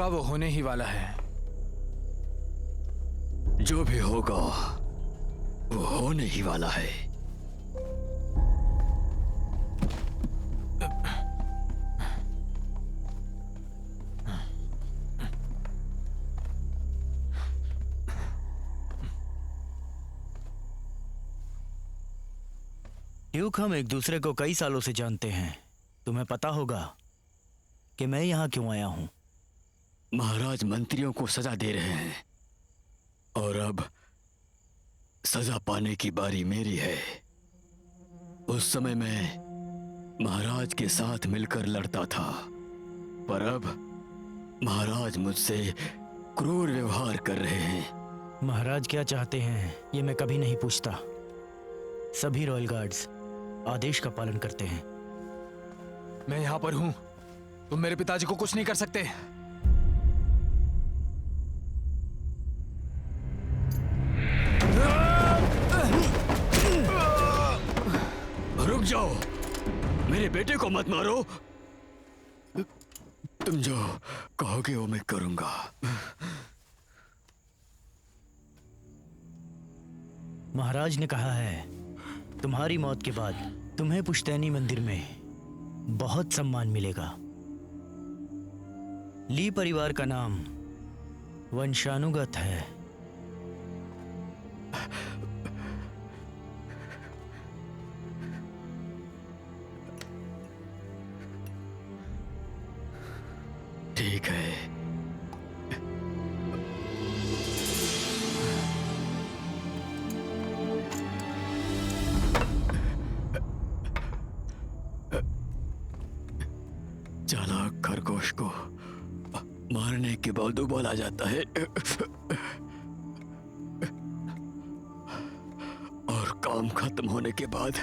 होगा वो होने ही वाला है। जो भी होगा वो होने ही वाला है। ड्यूक, हम एक दूसरे को कई सालों से जानते हैं। तुम्हें पता होगा कि मैं यहाँ क्यों आया हूँ। महाराज मंत्रियों को सजा दे रहे हैं और अब सजा पाने की बारी मेरी है। उस समय मैं महाराज के साथ मिलकर लड़ता था, पर अब महाराज मुझसे क्रूर व्यवहार कर रहे हैं। महाराज क्या चाहते हैं ये मैं कभी नहीं पूछता। सभी रॉयल गार्ड्स आदेश का पालन करते हैं। मैं यहां पर हूं, तुम मेरे पिताजी को कुछ नहीं कर सकते। रुक जाओ, मेरे बेटे को मत मारो। तुम जो कहोगे वो मैं करूंगा। महाराज ने कहा है तुम्हारी मौत के बाद तुम्हें पुश्तैनी मंदिर में बहुत सम्मान मिलेगा। ली परिवार का नाम वंशानुगत है। ठीक है, चालाक खरगोश को मारने के बाद उबाला जाता है और काम खत्म होने के बाद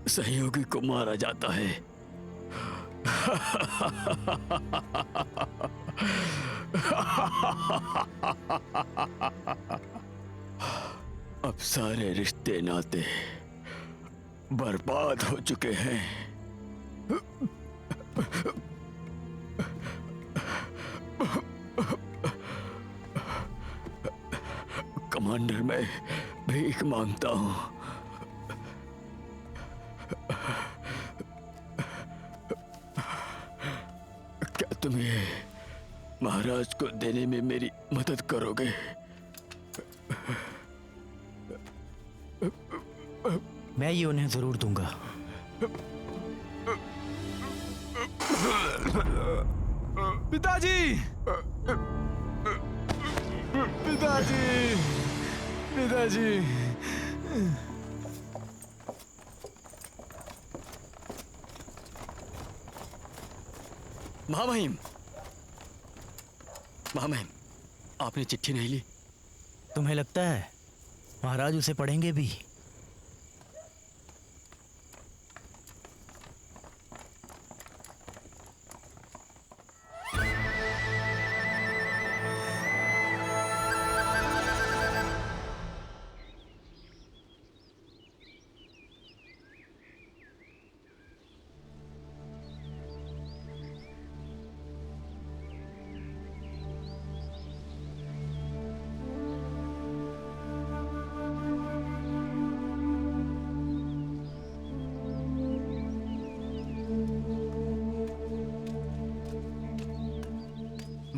सहयोगी को मारा जाता है। अब सारे रिश्ते नाते बर्बाद हो चुके हैं। कमांडर, मैं भीख मांगता हूं। क्या तुम ये महाराज को देने में मेरी मदद करोगे? मैं ये उन्हें जरूर दूंगा। पिताजी! पिताजी! पिताजी! महामहिम, महामहिम, आपने चिट्ठी नहीं ली? तुम्हें लगता है महाराज उसे पढ़ेंगे भी?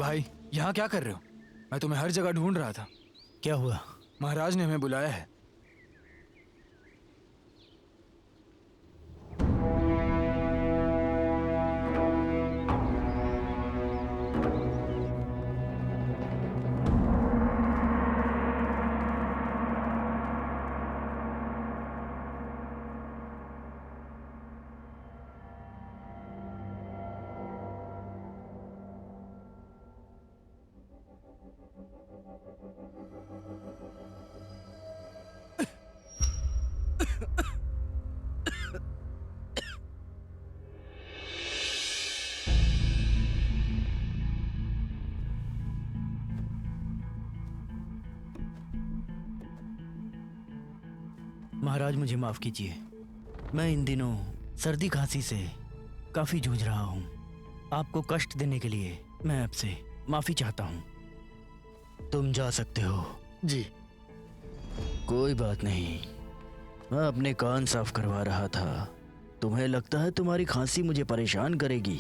भाई, यहाँ क्या कर रहे हो? मैं तुम्हें हर जगह ढूंढ रहा था। क्या हुआ? महाराज ने हमें बुलाया है। महाराज मुझे माफ कीजिए, मैं इन दिनों सर्दी खांसी से काफी जूझ रहा हूँ। आपको कष्ट देने के लिए मैं आपसे माफी चाहता हूँ। तुम जा सकते हो। जी। कोई बात नहीं, मैं अपने कान साफ करवा रहा था। तुम्हें लगता है तुम्हारी खांसी मुझे परेशान करेगी?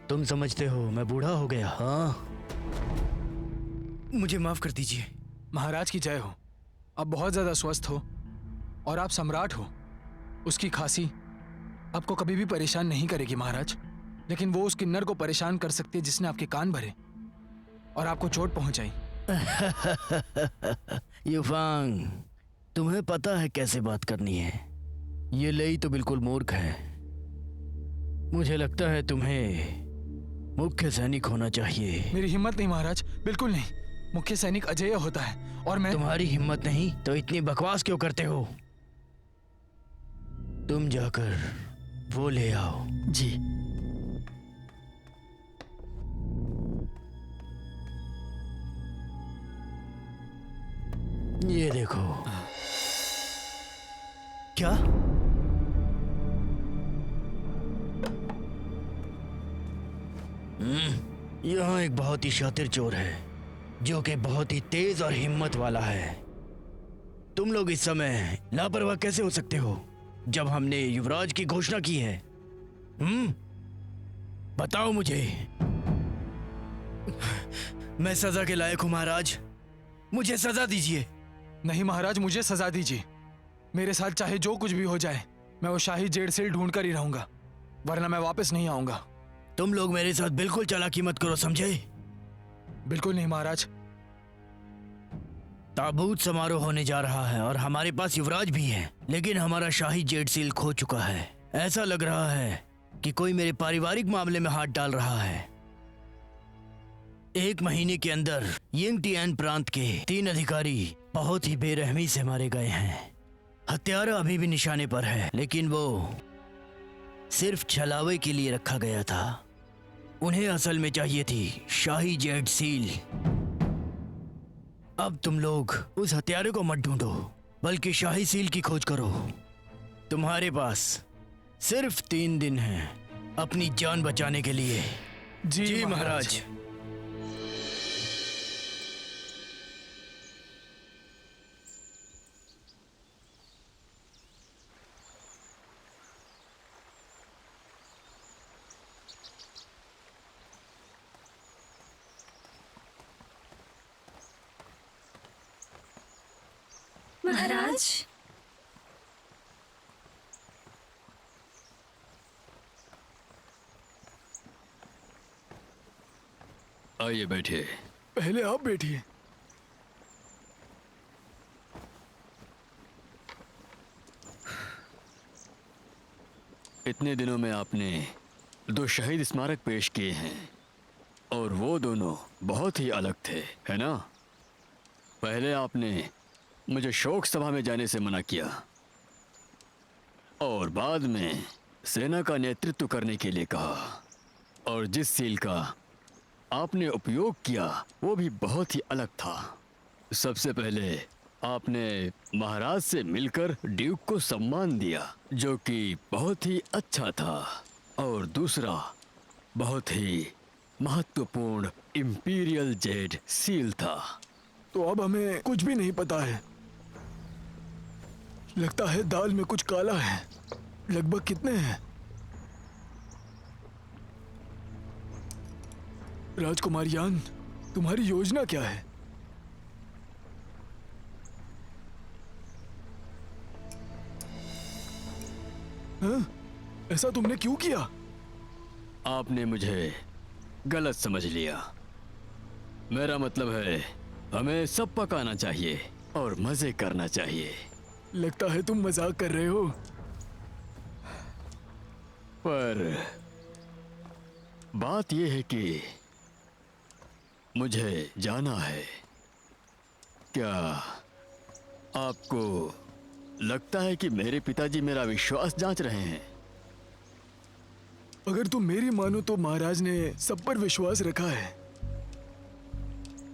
तुम समझते हो मैं बूढ़ा हो गया? हाँ, मुझे माफ कर दीजिए। महाराज की जय हो। आप बहुत ज्यादा स्वस्थ हो और आप सम्राट हो। उसकी खांसी आपको कभी भी परेशान नहीं करेगी महाराज, लेकिन वो उस किन्नर को परेशान कर सकती है जिसने आपके कान भरे और आपको चोट पहुंचाई। युफांग, तुम्हें पता है कैसे बात करनी है। ये लई तो बिल्कुल मूर्ख है। मुझे लगता है तुम्हें मुख्य सैनिक होना चाहिए। मेरी हिम्मत नहीं महाराज, बिल्कुल नहीं। मुख्य सैनिक अजेय होता है और मैं। तुम्हारी हिम्मत नहीं तो इतनी बकवास क्यों करते हो? तुम जाकर वो ले आओ। जी। ये देखो। क्या? यहाँ एक बहुत ही शातिर चोर है जो कि बहुत ही तेज और हिम्मत वाला है। तुम लोग इस समय लापरवाह कैसे हो सकते हो जब हमने युवराज की घोषणा की है? बताओ मुझे। मैं सजा के लायक हूं महाराज, मुझे सजा दीजिए। नहीं महाराज, मुझे सजा दीजिए। मेरे साथ चाहे जो कुछ भी हो जाए, मैं वो शाही जेड सील ढूंढ कर ही रहूंगा, वरना मैं वापस नहीं आऊंगा। तुम लोग मेरे साथ बिल्कुल चालाकी मत करो, समझे? बिल्कुल नहीं महाराज। ताबूत समारोह होने जा रहा है और हमारे पास युवराज भी है, लेकिन हमारा शाही जेड सील खो चुका है। ऐसा लग रहा है कि कोई मेरे पारिवारिक मामले में हाथ डाल रहा है। 1 महीने के अंदर यिंगटियान प्रांत के 3 अधिकारी बहुत ही बेरहमी से मारे गए हैं। हत्यारा अभी भी निशाने पर है, लेकिन वो सिर्फ छलावे के लिए रखा गया था। उन्हें असल में चाहिए थी शाही जेड सील। अब तुम लोग उस हत्यारे को मत ढूंढो, बल्कि शाही सील की खोज करो। तुम्हारे पास सिर्फ 3 दिन हैं अपनी जान बचाने के लिए। जी महाराज। महाराज, आइए बैठिए। पहले आप बैठिए। इतने दिनों में आपने 2 शहीद स्मारक पेश किए हैं और वो दोनों बहुत ही अलग थे, है ना? पहले आपने मुझे शोक सभा में जाने से मना किया और बाद में सेना का नेतृत्व करने के लिए कहा, और जिस सील का आपने उपयोग किया वो भी बहुत ही अलग था। सबसे पहले आपने महाराज से मिलकर ड्यूक को सम्मान दिया, जो कि बहुत ही अच्छा था, और दूसरा बहुत ही महत्वपूर्ण इंपीरियल जेड सील था। तो अब हमें कुछ भी नहीं पता है। लगता है दाल में कुछ काला है। लगभग कितने हैं? राजकुमार यान, तुम्हारी योजना क्या है? हाँ? ऐसा तुमने क्यों किया? आपने मुझे गलत समझ लिया। मेरा मतलब है हमें सब पकाना चाहिए और मजे करना चाहिए। लगता है तुम मजाक कर रहे हो। पर बात यह है कि मुझे जाना है। क्या आपको लगता है कि मेरे पिताजी मेरा विश्वास जांच रहे हैं? अगर तुम मेरी मानो तो महाराज ने सब पर विश्वास रखा है,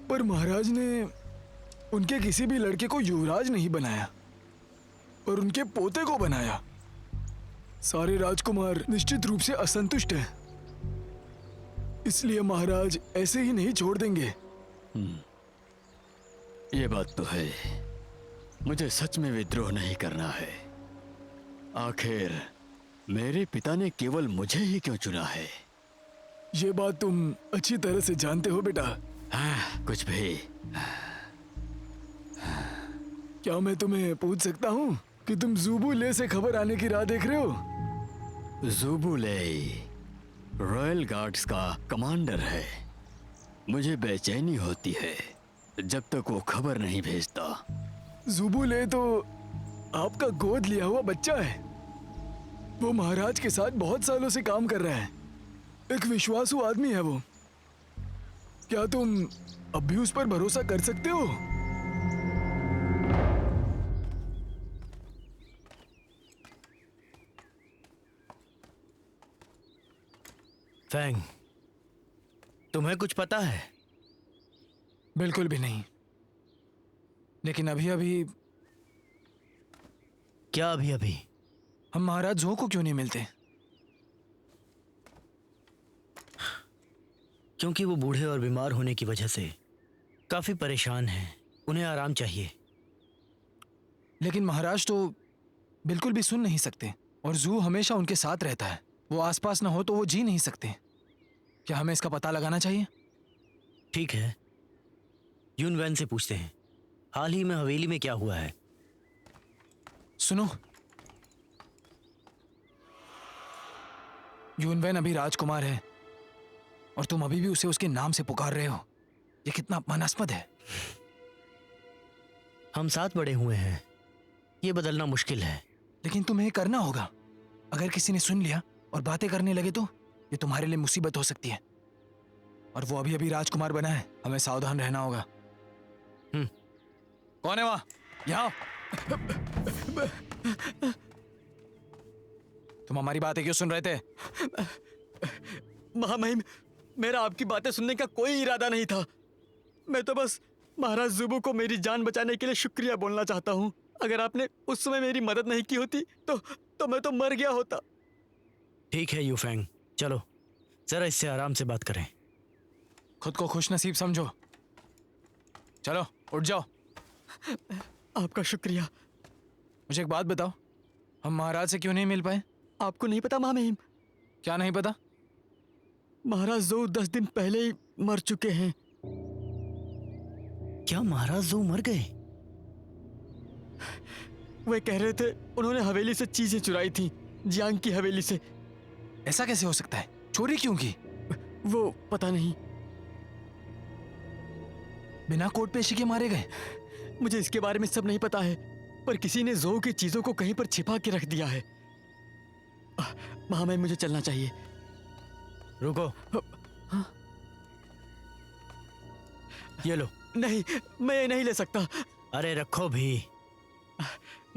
पर महाराज ने उनके किसी भी लड़के को युवराज नहीं बनाया, पर उनके पोते को बनाया। सारे राजकुमार निश्चित रूप से असंतुष्ट हैं। इसलिए महाराज ऐसे ही नहीं छोड़ देंगे। ये बात तो है, मुझे सच में विद्रोह नहीं करना है। आखिर मेरे पिता ने केवल मुझे ही क्यों चुना है? ये बात तुम अच्छी तरह से जानते हो बेटा। हाँ, कुछ भी। क्या मैं तुम्हें पूछ सकता हूँ कि तुम ज़ुबुले से खबर आने की राह देख रहे हो? ज़ुबुले रॉयल गार्ड्स का कमांडर है। मुझे बेचैनी होती है जब तक वो खबर नहीं भेजता। ज़ुबुले तो आपका गोद लिया हुआ बच्चा है। वो महाराज के साथ बहुत सालों से काम कर रहा है। एक विश्वासू आदमी है वो। क्या तुम अब भी उस पर भरोसा कर सकते हो? फैंग, तुम्हें कुछ पता है? बिल्कुल भी नहीं। लेकिन अभी अभी क्या अभी अभी? हम महाराज जो को क्यों नहीं मिलते? क्योंकि वो बूढ़े और बीमार होने की वजह से काफी परेशान हैं। उन्हें आराम चाहिए। लेकिन महाराज तो बिल्कुल भी सुन नहीं सकते और जू हमेशा उनके साथ रहता है। वो आसपास ना हो तो वो जी नहीं सकते। क्या हमें इसका पता लगाना चाहिए? ठीक है, यून वैन से पूछते हैं। हाल ही में हवेली में क्या हुआ है? सुनो, यूनवैन अभी राजकुमार है और तुम अभी भी उसे उसके नाम से पुकार रहे हो। ये कितना अपमानास्पद है। हम साथ बड़े हुए हैं, ये बदलना मुश्किल है। लेकिन तुम्हें करना होगा। अगर किसी ने सुन लिया और बातें करने लगे तो ये तुम्हारे लिए मुसीबत हो सकती है। और वो अभी अभी राजकुमार बना है, हमें सावधान रहना होगा। कौन है वहां? यहाँ तुम हमारी बातें क्यों सुन रहे थे? महामहिम, मेरा आपकी बातें सुनने का कोई इरादा नहीं था। मैं तो बस महाराज ज़ुबु को मेरी जान बचाने के लिए शुक्रिया बोलना चाहता हूँ। अगर आपने उस समय मेरी मदद नहीं की होती तो मैं तो मर गया होता। ठीक है यूफैंग, चलो जरा इससे आराम से बात करें। खुद को खुश नसीब समझो। चलो उठ जाओ। आपका शुक्रिया। मुझे एक बात बताओ, हम महाराज से क्यों नहीं मिल पाए? आपको नहीं पता महामहिम? क्या नहीं पता? महाराज ज़ो 10 दिन पहले ही मर चुके हैं। क्या महाराज ज़ो मर गए? वे कह रहे थे उन्होंने हवेली से चीजें चुराई थी, जियांग की हवेली से। ऐसा कैसे हो सकता है? चोरी क्यों की? वो पता नहीं, बिना कोर्ट पेशी के मारे गए? मुझे इसके बारे में सब नहीं पता है, पर किसी ने ज़ो की चीजों को कहीं पर छिपा के रख दिया है। महामहिम, मुझे चलना चाहिए। रुको, ये लो। नहीं, मैं ये नहीं ले सकता। अरे रखो भी।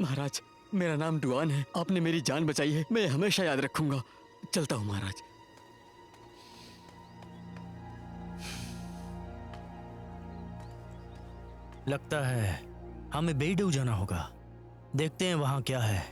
महाराज, मेरा नाम डुआन है। आपने मेरी जान बचाई है, मैं हमेशा याद रखूंगा। चलता हूँ महाराज। लगता है हमें बेईडू जाना होगा। देखते हैं वहां क्या है।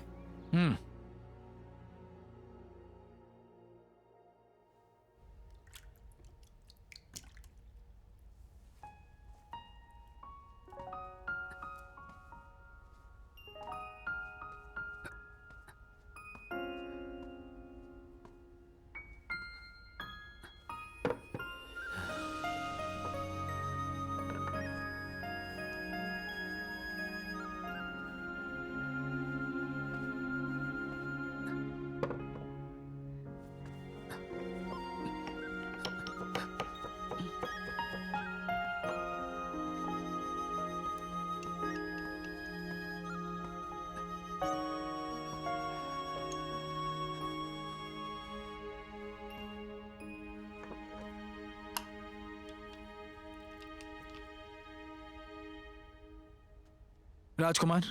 राजकुमार।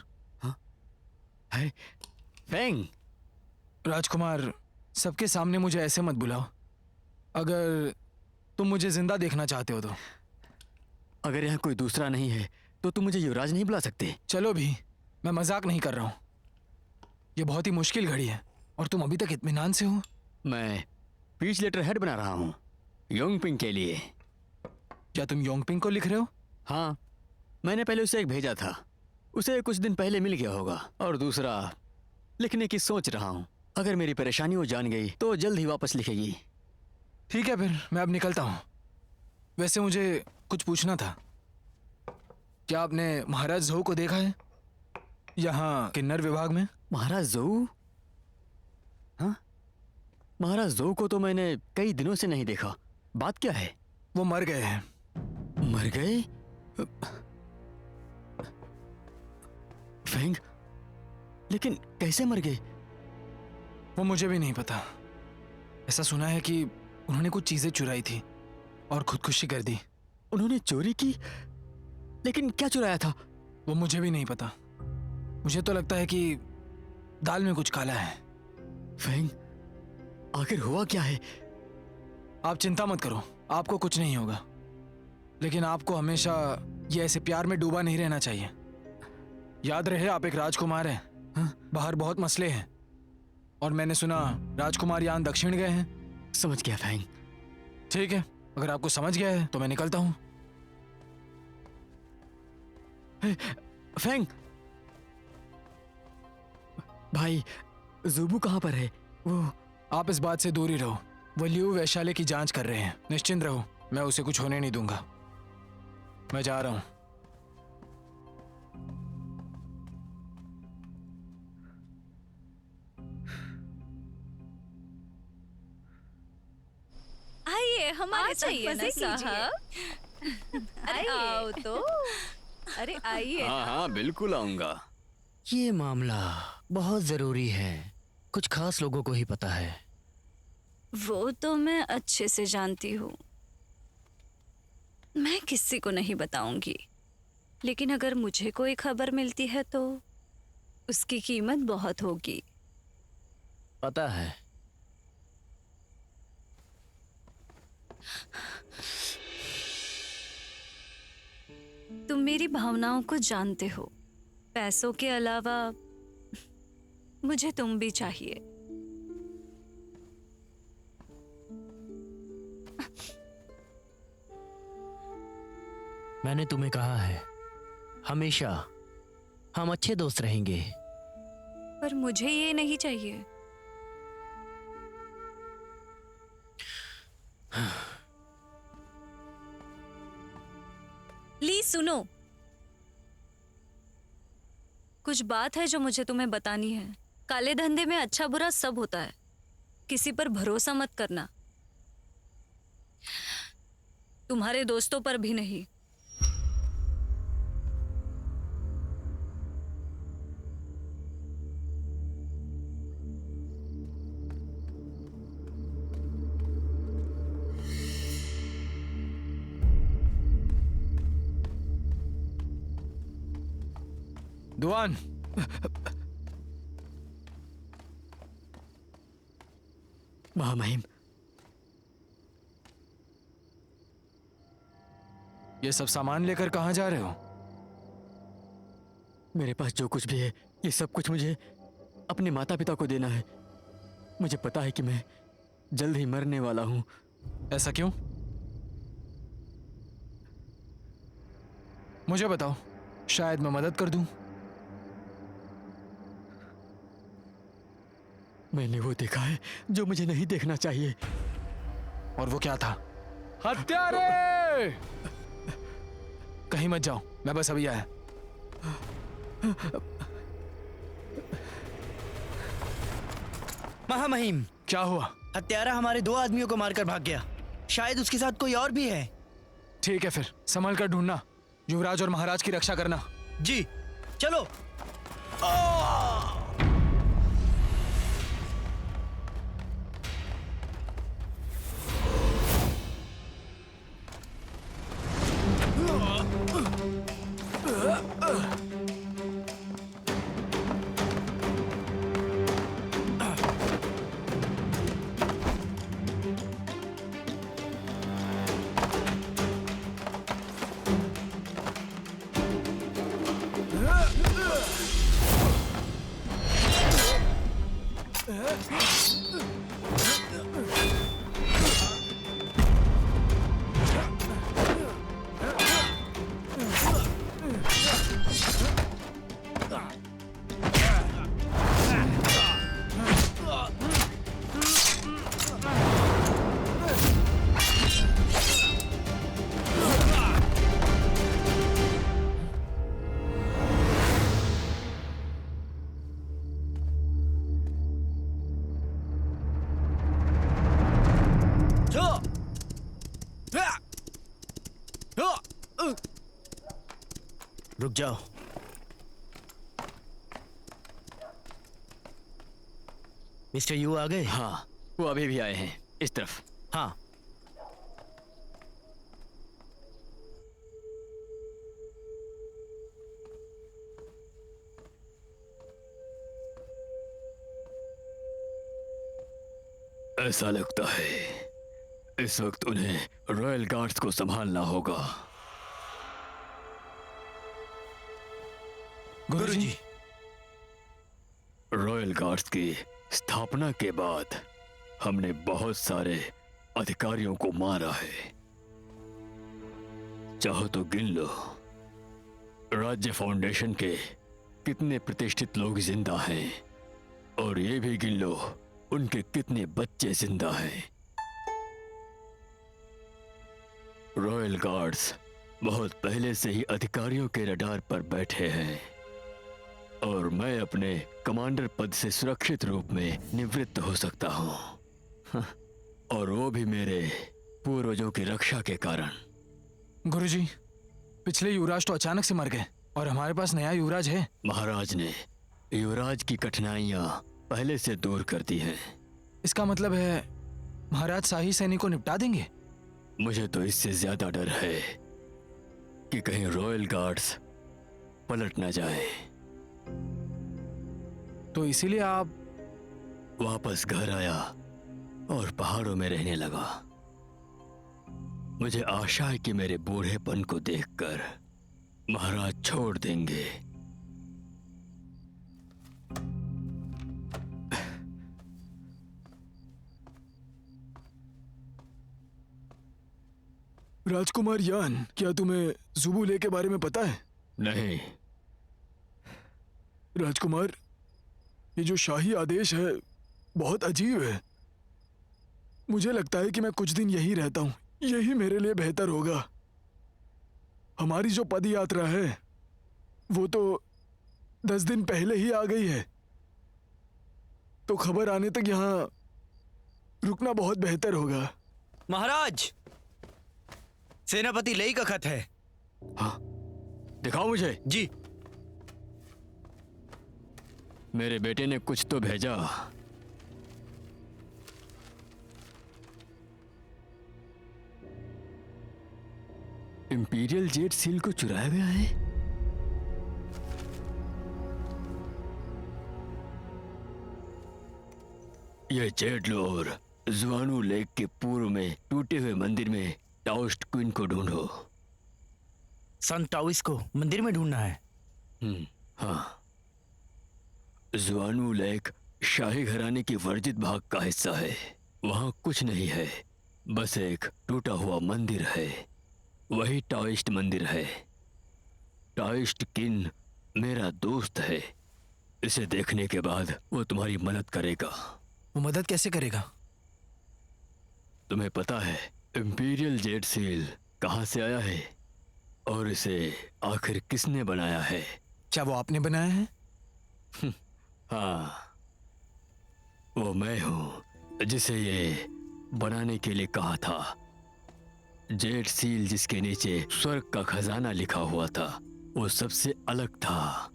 है फेंग। राजकुमार, सबके सामने मुझे ऐसे मत बुलाओ। अगर तुम मुझे जिंदा देखना चाहते हो तो। अगर यहाँ कोई दूसरा नहीं है तो तुम मुझे युवराज नहीं बुला सकते? चलो भी, मैं मजाक नहीं कर रहा हूं। ये बहुत ही मुश्किल घड़ी है और तुम अभी तक इत्मीनान से हो। मैं पीच लेटर हेड बना रहा हूँ। योंगपिंग के लिए। क्या तुम योंगपिंग को लिख रहे हो? हाँ, मैंने पहले उसे एक भेजा था, उसे कुछ दिन पहले मिल गया होगा। और दूसरा लिखने की सोच रहा हूँ, अगर मेरी परेशानी वो जान गई तो जल्द ही वापस लिखेगी। ठीक है फिर मैं अब निकलता हूँ। वैसे मुझे कुछ पूछना था। क्या आपने महाराज जोऊ को देखा है यहाँ किन्नर विभाग में? महाराज जोऊ? हाँ, महाराज जोऊ को तो मैंने कई दिनों से नहीं देखा। बात क्या है? वो मर गए हैं। मर गए? फेंग, लेकिन कैसे मर गए? वो मुझे भी नहीं पता। ऐसा सुना है कि उन्होंने कुछ चीजें चुराई थी और खुदकुशी कर दी। उन्होंने चोरी की? लेकिन क्या चुराया था? वो मुझे भी नहीं पता। मुझे तो लगता है कि दाल में कुछ काला है। फेंग, आखिर हुआ क्या है? आप चिंता मत करो, आपको कुछ नहीं होगा। लेकिन आपको हमेशा ये ऐसे प्यार में डूबा नहीं रहना चाहिए। याद रहे आप एक राजकुमार हैं। हाँ? बाहर बहुत मसले हैं और मैंने सुना राजकुमार यान दक्षिण गए हैं। समझ गया फेंग। ठीक है, अगर आपको समझ गया है तो मैं निकलता हूँ। फेंग भाई, जुबू कहाँ पर है? वो आप इस बात से दूर ही रहो। वो लियू वैशाली की जांच कर रहे हैं। निश्चिंत रहो, मैं उसे कुछ होने नहीं दूंगा। मैं जा रहा हूँ। आइए हमारे साथ चाहिए ना मजे कीजिए। साहब। अरे आओ तो। अरे आइए। हाँ हाँ बिल्कुल आऊंगा। ये मामला बहुत जरूरी है, कुछ खास लोगों को ही पता है। वो तो मैं अच्छे से जानती हूँ, मैं किसी को नहीं बताऊंगी। लेकिन अगर मुझे कोई खबर मिलती है तो उसकी कीमत बहुत होगी। पता है। तुम मेरी भावनाओं को जानते हो। पैसों के अलावा मुझे तुम भी चाहिए। मैंने तुम्हें कहा है, हमेशा हम अच्छे दोस्त रहेंगे। पर मुझे ये नहीं चाहिए। ली सुनो, कुछ बात है जो मुझे तुम्हें बतानी है। काले धंधे में अच्छा बुरा सब होता है, किसी पर भरोसा मत करना, तुम्हारे दोस्तों पर भी नहीं। दुआन, महामहिम, ये सब सामान लेकर कहाँ जा रहे हो? मेरे पास जो कुछ भी है ये सब कुछ मुझे अपने माता पिता को देना है। मुझे पता है कि मैं जल्द ही मरने वाला हूँ। ऐसा क्यों? मुझे बताओ, शायद मैं मदद कर दूं। मैंने वो देखा है जो मुझे नहीं देखना चाहिए। और वो क्या था? हत्यारे! कहीं मत जाओ, मैं बस अभी आया। महामहिम, क्या हुआ? हत्यारा हमारे 2 आदमियों को मारकर भाग गया। शायद उसके साथ कोई और भी है। ठीक है फिर, संभल कर ढूंढना। युवराज और महाराज की रक्षा करना। जी, चलो। रुक जाओ। मिस्टर यू आ गए? हाँ, वो अभी भी आए हैं, इस तरफ। हाँ। ऐसा लगता है इस वक्त उन्हें रॉयल गार्ड्स को संभालना होगा। गुरुजी, रॉयल गार्ड्स की स्थापना के बाद हमने बहुत सारे अधिकारियों को मारा है। चाहो तो गिन लो, राज्य फाउंडेशन के कितने प्रतिष्ठित लोग जिंदा हैं, और ये भी गिन लो उनके कितने बच्चे जिंदा हैं। रॉयल गार्ड्स बहुत पहले से ही अधिकारियों के रडार पर बैठे हैं, और मैं अपने कमांडर पद से सुरक्षित रूप में निवृत्त हो सकता हूं, और वो भी मेरे पूर्वजों की रक्षा के कारण। गुरुजी, पिछले युवराज तो अचानक से मर गए और हमारे पास नया युवराज है। महाराज ने युवराज की कठिनाइयां पहले से दूर कर दी हैं। इसका मतलब है महाराज शाही सैनिक को निपटा देंगे? मुझे तो इससे ज्यादा डर है कि कहीं रॉयल गार्ड्स पलट न जाए। तो इसीलिए आप वापस घर आया और पहाड़ों में रहने लगा। मुझे आशा है कि मेरे बूढ़ेपन को देखकर महाराज छोड़ देंगे। राजकुमार यान, क्या तुम्हें जुबुले के बारे में पता है? नहीं। राजकुमार, ये जो शाही आदेश है बहुत अजीब है। मुझे लगता है कि मैं कुछ दिन यहीं रहता हूँ, यही मेरे लिए बेहतर होगा। हमारी जो पद यात्रा है वो तो 10 दिन पहले ही आ गई है, तो खबर आने तक यहाँ रुकना बहुत बेहतर होगा। महाराज, सेनापति लेई का खत है। हाँ, दिखाओ मुझे। जी। मेरे बेटे ने कुछ तो भेजा। इंपीरियल जेट सील को चुराया गया है। यह जेडलोर जुआनू लेक के पूर्व में टूटे हुए मंदिर में टाओस्ट क्वीन को ढूंढो। संत टाओइस को मंदिर में ढूंढना है? हाँ। जुआनू लेक शाही घराने की वर्जित भाग का हिस्सा है। वहां कुछ नहीं है, बस एक टूटा हुआ मंदिर है। वही टाओइस्ट मंदिर है। टाओइस्ट किन मेरा दोस्त है। इसे देखने के बाद वो तुम्हारी मदद करेगा। वो मदद कैसे करेगा? तुम्हें पता है इंपीरियल जेट सील कहां से आया है और इसे आखिर किसने बनाया है? क्या वो आपने बनाया है? हाँ, वो मैं हूं जिसे ये बनाने के लिए कहा था। जेट सील जिसके नीचे स्वर्ग का खजाना लिखा हुआ था, वो सबसे अलग था।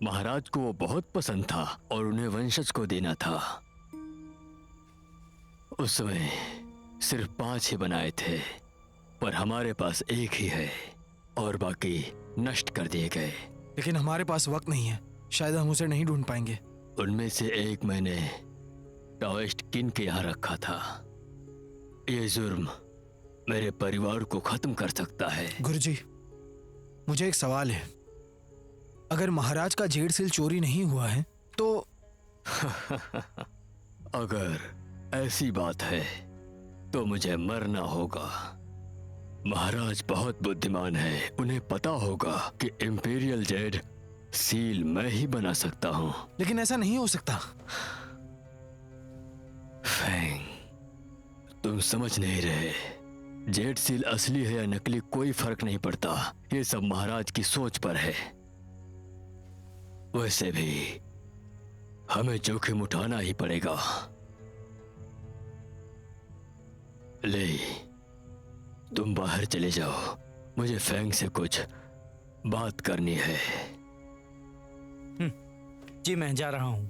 महाराज को वो बहुत पसंद था और उन्हें वंशज को देना था। उस समय सिर्फ 5 ही बनाए थे, पर हमारे पास एक ही है और बाकी नष्ट कर दिए गए। लेकिन हमारे पास वक्त नहीं है, शायद हम उसे नहीं ढूंढ पाएंगे। उनमें से एक मैंने टाओइस्ट किन के यहाँ रखा था। ये जुर्म मेरे परिवार को खत्म कर सकता है। गुरुजी, मुझे एक सवाल है। अगर महाराज का जेड सील चोरी नहीं हुआ है तो अगर ऐसी बात है तो मुझे मरना होगा। महाराज बहुत बुद्धिमान है, उन्हें पता होगा कि इंपीरियल जेड सील मैं ही बना सकता हूं। लेकिन ऐसा नहीं हो सकता। फैंग, तुम समझ नहीं रहे। जेड सील असली है या नकली कोई फर्क नहीं पड़ता। ये सब महाराज की सोच पर है। वैसे भी हमें जोखिम उठाना ही पड़ेगा। ले, तुम बाहर चले जाओ। मुझे फैंग से कुछ बात करनी है। जी मैं जा रहा हूं।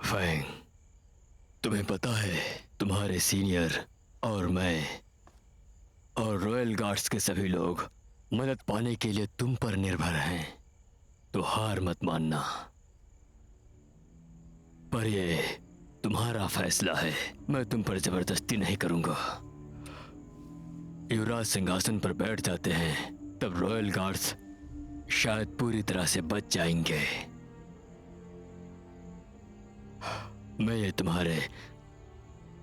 फैंग, तुम्हें पता है तुम्हारे सीनियर और मैं और रॉयल गार्ड्स के सभी लोग मदद पाने के लिए तुम पर निर्भर हैं, तो हार मत मानना। पर ये तुम्हारा फैसला है, मैं तुम पर जबरदस्ती नहीं करूंगा। युवराज सिंहासन पर बैठ जाते हैं तब रॉयल गार्ड्स शायद पूरी तरह से बच जाएंगे। मैं ये तुम्हारे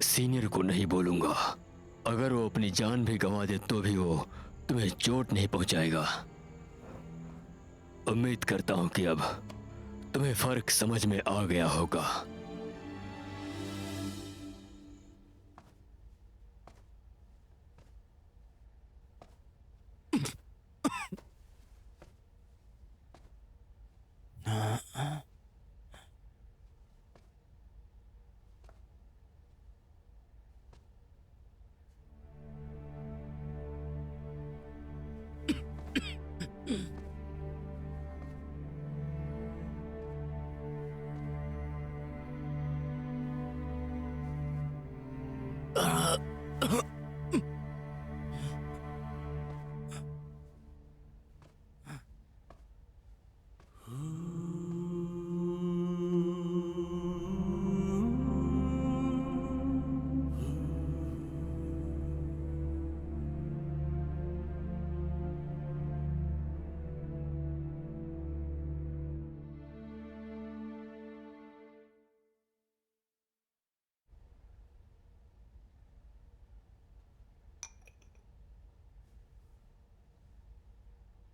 सीनियर को नहीं बोलूंगा। अगर वो अपनी जान भी गंवा दे तो भी वो तुम्हें चोट नहीं पहुंचाएगा। उम्मीद करता हूं कि अब तुम्हें फर्क समझ में आ गया होगा।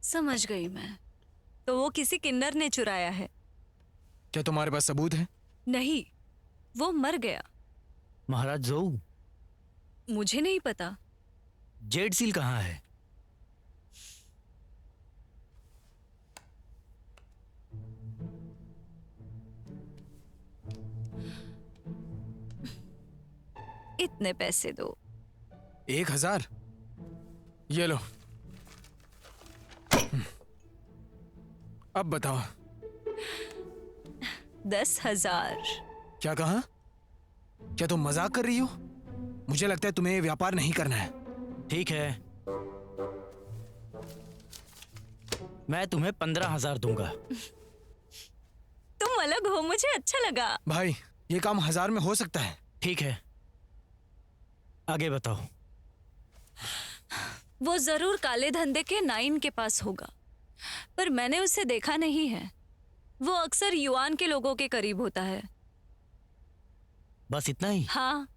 समझ गई मैं। तो वो किसी किन्नर ने चुराया है। क्या तुम्हारे पास सबूत है? नहीं, वो मर गया। महाराज जोऊ, मुझे नहीं पता। जेड सील कहाँ है? इतने पैसे दो। 1000? ये लो। अब बताओ। 10,000। क्या कहा? क्या तुम मजाक कर रही हो? मुझे लगता है तुम्हें ये व्यापार नहीं करना है। ठीक है, मैं तुम्हें 15,000 दूंगा। तुम अलग हो, मुझे अच्छा लगा। भाई, ये काम 1000 में हो सकता है। ठीक है, आगे बताओ। वो जरूर काले धंधे के नाइन के पास होगा, पर मैंने उसे देखा नहीं है। वो अक्सर युआन के लोगों के करीब होता है। बस इतना ही? हाँ।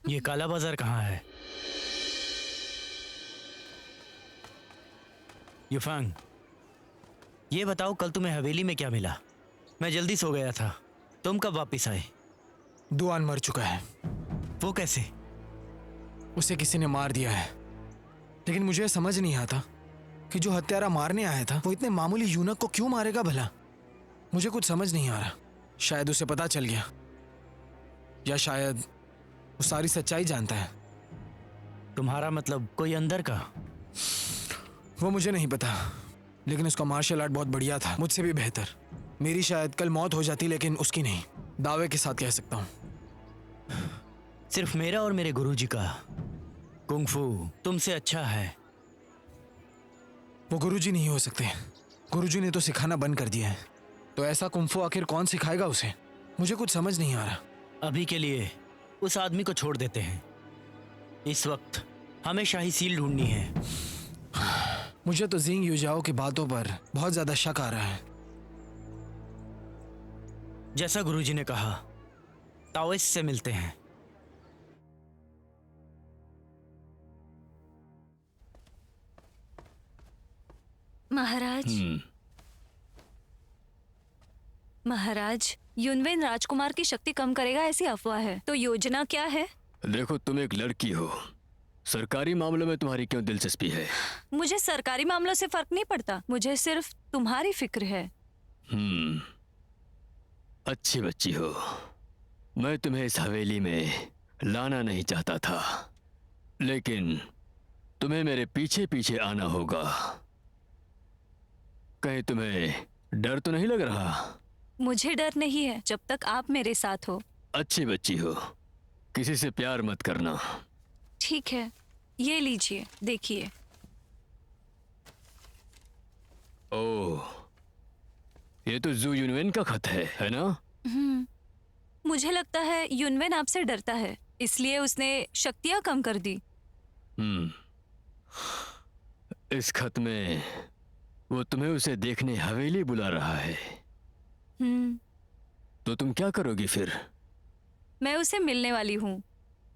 ये काला बाजार कहाँ है? युफांग, ये बताओ कल तुम्हें हवेली में क्या मिला? मैं जल्दी सो गया था। तुम कब वापस आए? दुआन मर चुका है। वो कैसे? उसे किसी ने मार दिया है। लेकिन मुझे समझ नहीं आता कि जो हत्यारा मारने आया था वो इतने मामूली यूनक को क्यों मारेगा भला। मुझे कुछ समझ नहीं आ रहा। शायद उसे पता चल गया, या शायद वो सारी सच्चाई जानता है। तुम्हारा मतलब कोई अंदर का? वो मुझे नहीं पता, लेकिन उसका मार्शल आर्ट बहुत बढ़िया था, मुझसे भी बेहतर। मेरी शायद कल मौत हो जाती, लेकिन उसकी नहीं। दावे के साथ कह सकता हूँ। सिर्फ मेरा और मेरे गुरुजी का कुंग-फू तुमसे अच्छा है। वो गुरुजी नहीं हो सकते। गुरुजी ने तो सिखाना बंद कर दिया है। तो ऐसा कुंग-फू आखिर कौन सिखाएगा उसे? मुझे कुछ समझ नहीं आ रहा। अभी के लिए उस आदमी को छोड़ देते हैं। इस वक्त हमें शाही सील ढूंढनी है। मुझे तो जिंग यूजाओ की बातों पर बहुत ज्यादा शक आ रहा है। जैसा गुरुजी ने कहा, ताओइस्ट से मिलते हैं। महाराज, महाराज, युनवेन राजकुमार की शक्ति कम करेगा ऐसी अफवाह है, तो योजना क्या है? देखो, तुम एक लड़की हो सरकारी मामलों में तुम्हारी क्यों दिलचस्पी है? मुझे सरकारी मामलों से फर्क नहीं पड़ता, मुझे सिर्फ तुम्हारी फिक्र है। अच्छी बच्ची हो। मैं तुम्हें इस हवेली में लाना नहीं चाहता था, लेकिन तुम्हें मेरे पीछे पीछे आना होगा। कहीं तुम्हें डर तो नहीं लग रहा? मुझे डर नहीं है जब तक आप मेरे साथ हो। अच्छी बच्ची हो, किसी से प्यार मत करना। ठीक है, ये लीजिए, देखिए। ओह, ये तो जू यूनवेन का खत है ना? मुझे लगता है युनवेन आपसे डरता है, इसलिए उसने शक्तियां कम कर दी। इस खत में वो तुम्हें उसे देखने हवेली बुला रहा है। तो तुम क्या करोगी फिर? मैं उसे मिलने वाली हूँ।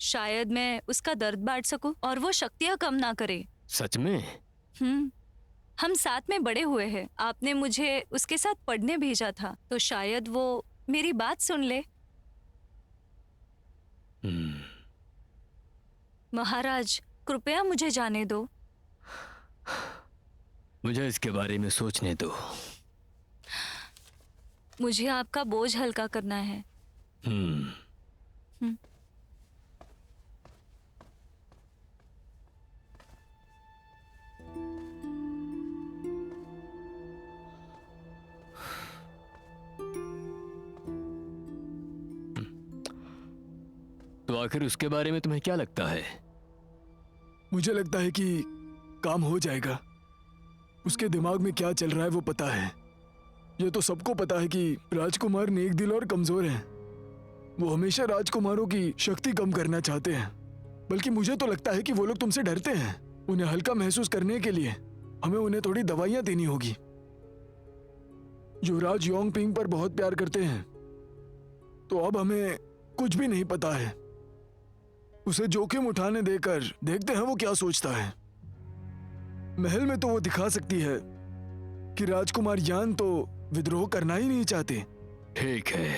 शायद मैं उसका दर्द बांट सकूं और वो शक्तियां कम ना करे। सच में? हम साथ में बड़े हुए हैं। आपने मुझे उसके साथ पढ़ने भेजा था, तो शायद वो मेरी बात सुन ले। महाराज, कृपया मुझे जाने दो। मुझे इसके बारे में सोचने दो। मुझे आपका बोझ हल्का करना है। तो आखिर उसके बारे में तुम्हें क्या लगता है? मुझे लगता है कि काम हो जाएगा। उसके दिमाग में क्या चल रहा है वो पता है। ये तो सबको पता है कि राजकुमार नेक दिल और कमजोर हैं। वो हमेशा राजकुमारों की शक्ति कम करना चाहते हैं। बल्कि मुझे तो लगता है कि वो लोग तुमसे डरते हैं। उन्हें हल्का महसूस करने के लिए हमें उन्हें थोड़ी दवाइयां देनी होगी। युवराज योंग पिंग पर बहुत प्यार करते हैं, तो अब हमें कुछ भी नहीं पता है। उसे जोखिम उठाने देकर देखते हैं वो क्या सोचता है। महल में तो वो दिखा सकती है कि राजकुमार यान तो विद्रोह करना ही नहीं चाहते। ठीक है,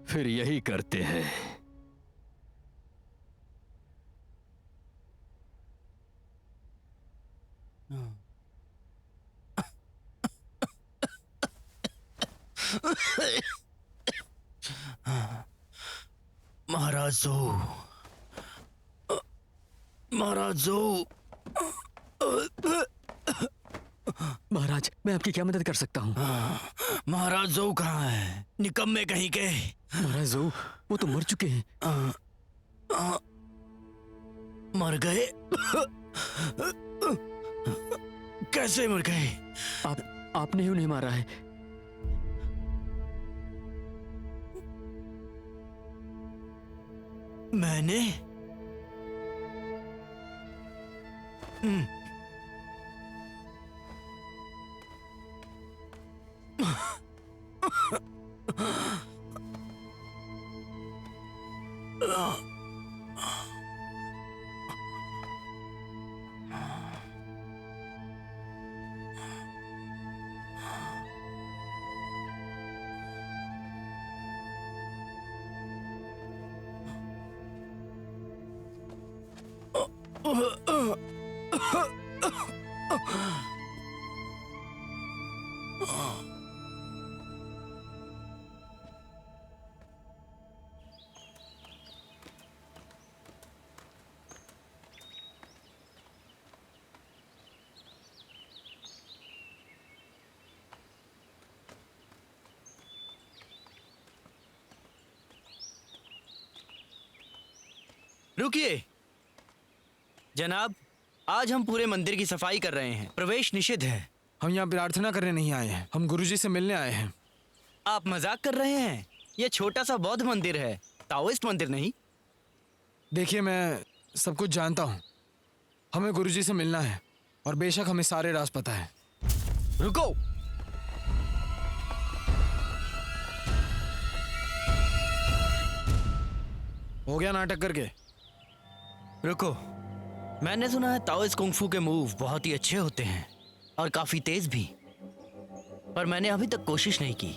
फिर यही करते हैं। महाराज जो, महाराज जो। महाराज, मैं आपकी क्या मदद कर सकता हूँ? महाराज जो कहाँ है? निकम्मे कहीं के। महाराज जो, वो तो मर चुके हैं। मर गए? कैसे मर गए? आपने ही उन्हें मारा है। मैंने? रुकिए जनाब, आज हम पूरे मंदिर की सफाई कर रहे हैं। प्रवेश निषिद्ध है। हम यहाँ प्रार्थना करने नहीं आए हैं, हम गुरुजी से मिलने आए हैं। आप मजाक कर रहे हैं? यह छोटा सा बौद्ध मंदिर है, ताओइस्ट मंदिर नहीं। देखिए, मैं सब कुछ जानता हूँ। हमें गुरुजी से मिलना है और बेशक हमें सारे राज पता है। रुको। हो गया नाटक करके? रुको, मैंने सुना है ताओइस्ट कुंग-फू के मूव बहुत ही अच्छे होते हैं और काफी तेज भी, पर मैंने अभी तक कोशिश नहीं की।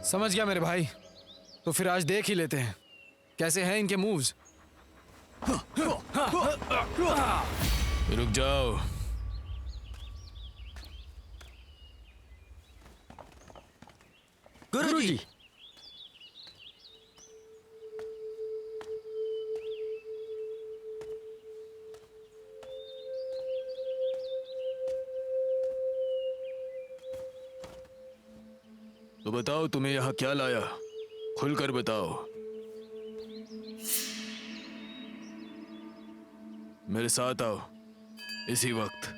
समझ गया मेरे भाई, तो फिर आज देख ही लेते हैं कैसे हैं इनके मूव्स। रुक जाओ। गुरुजी, तो बताओ तुम्हें यहाँ क्या लाया, खुलकर बताओ। मेरे साथ आओ इसी वक्त।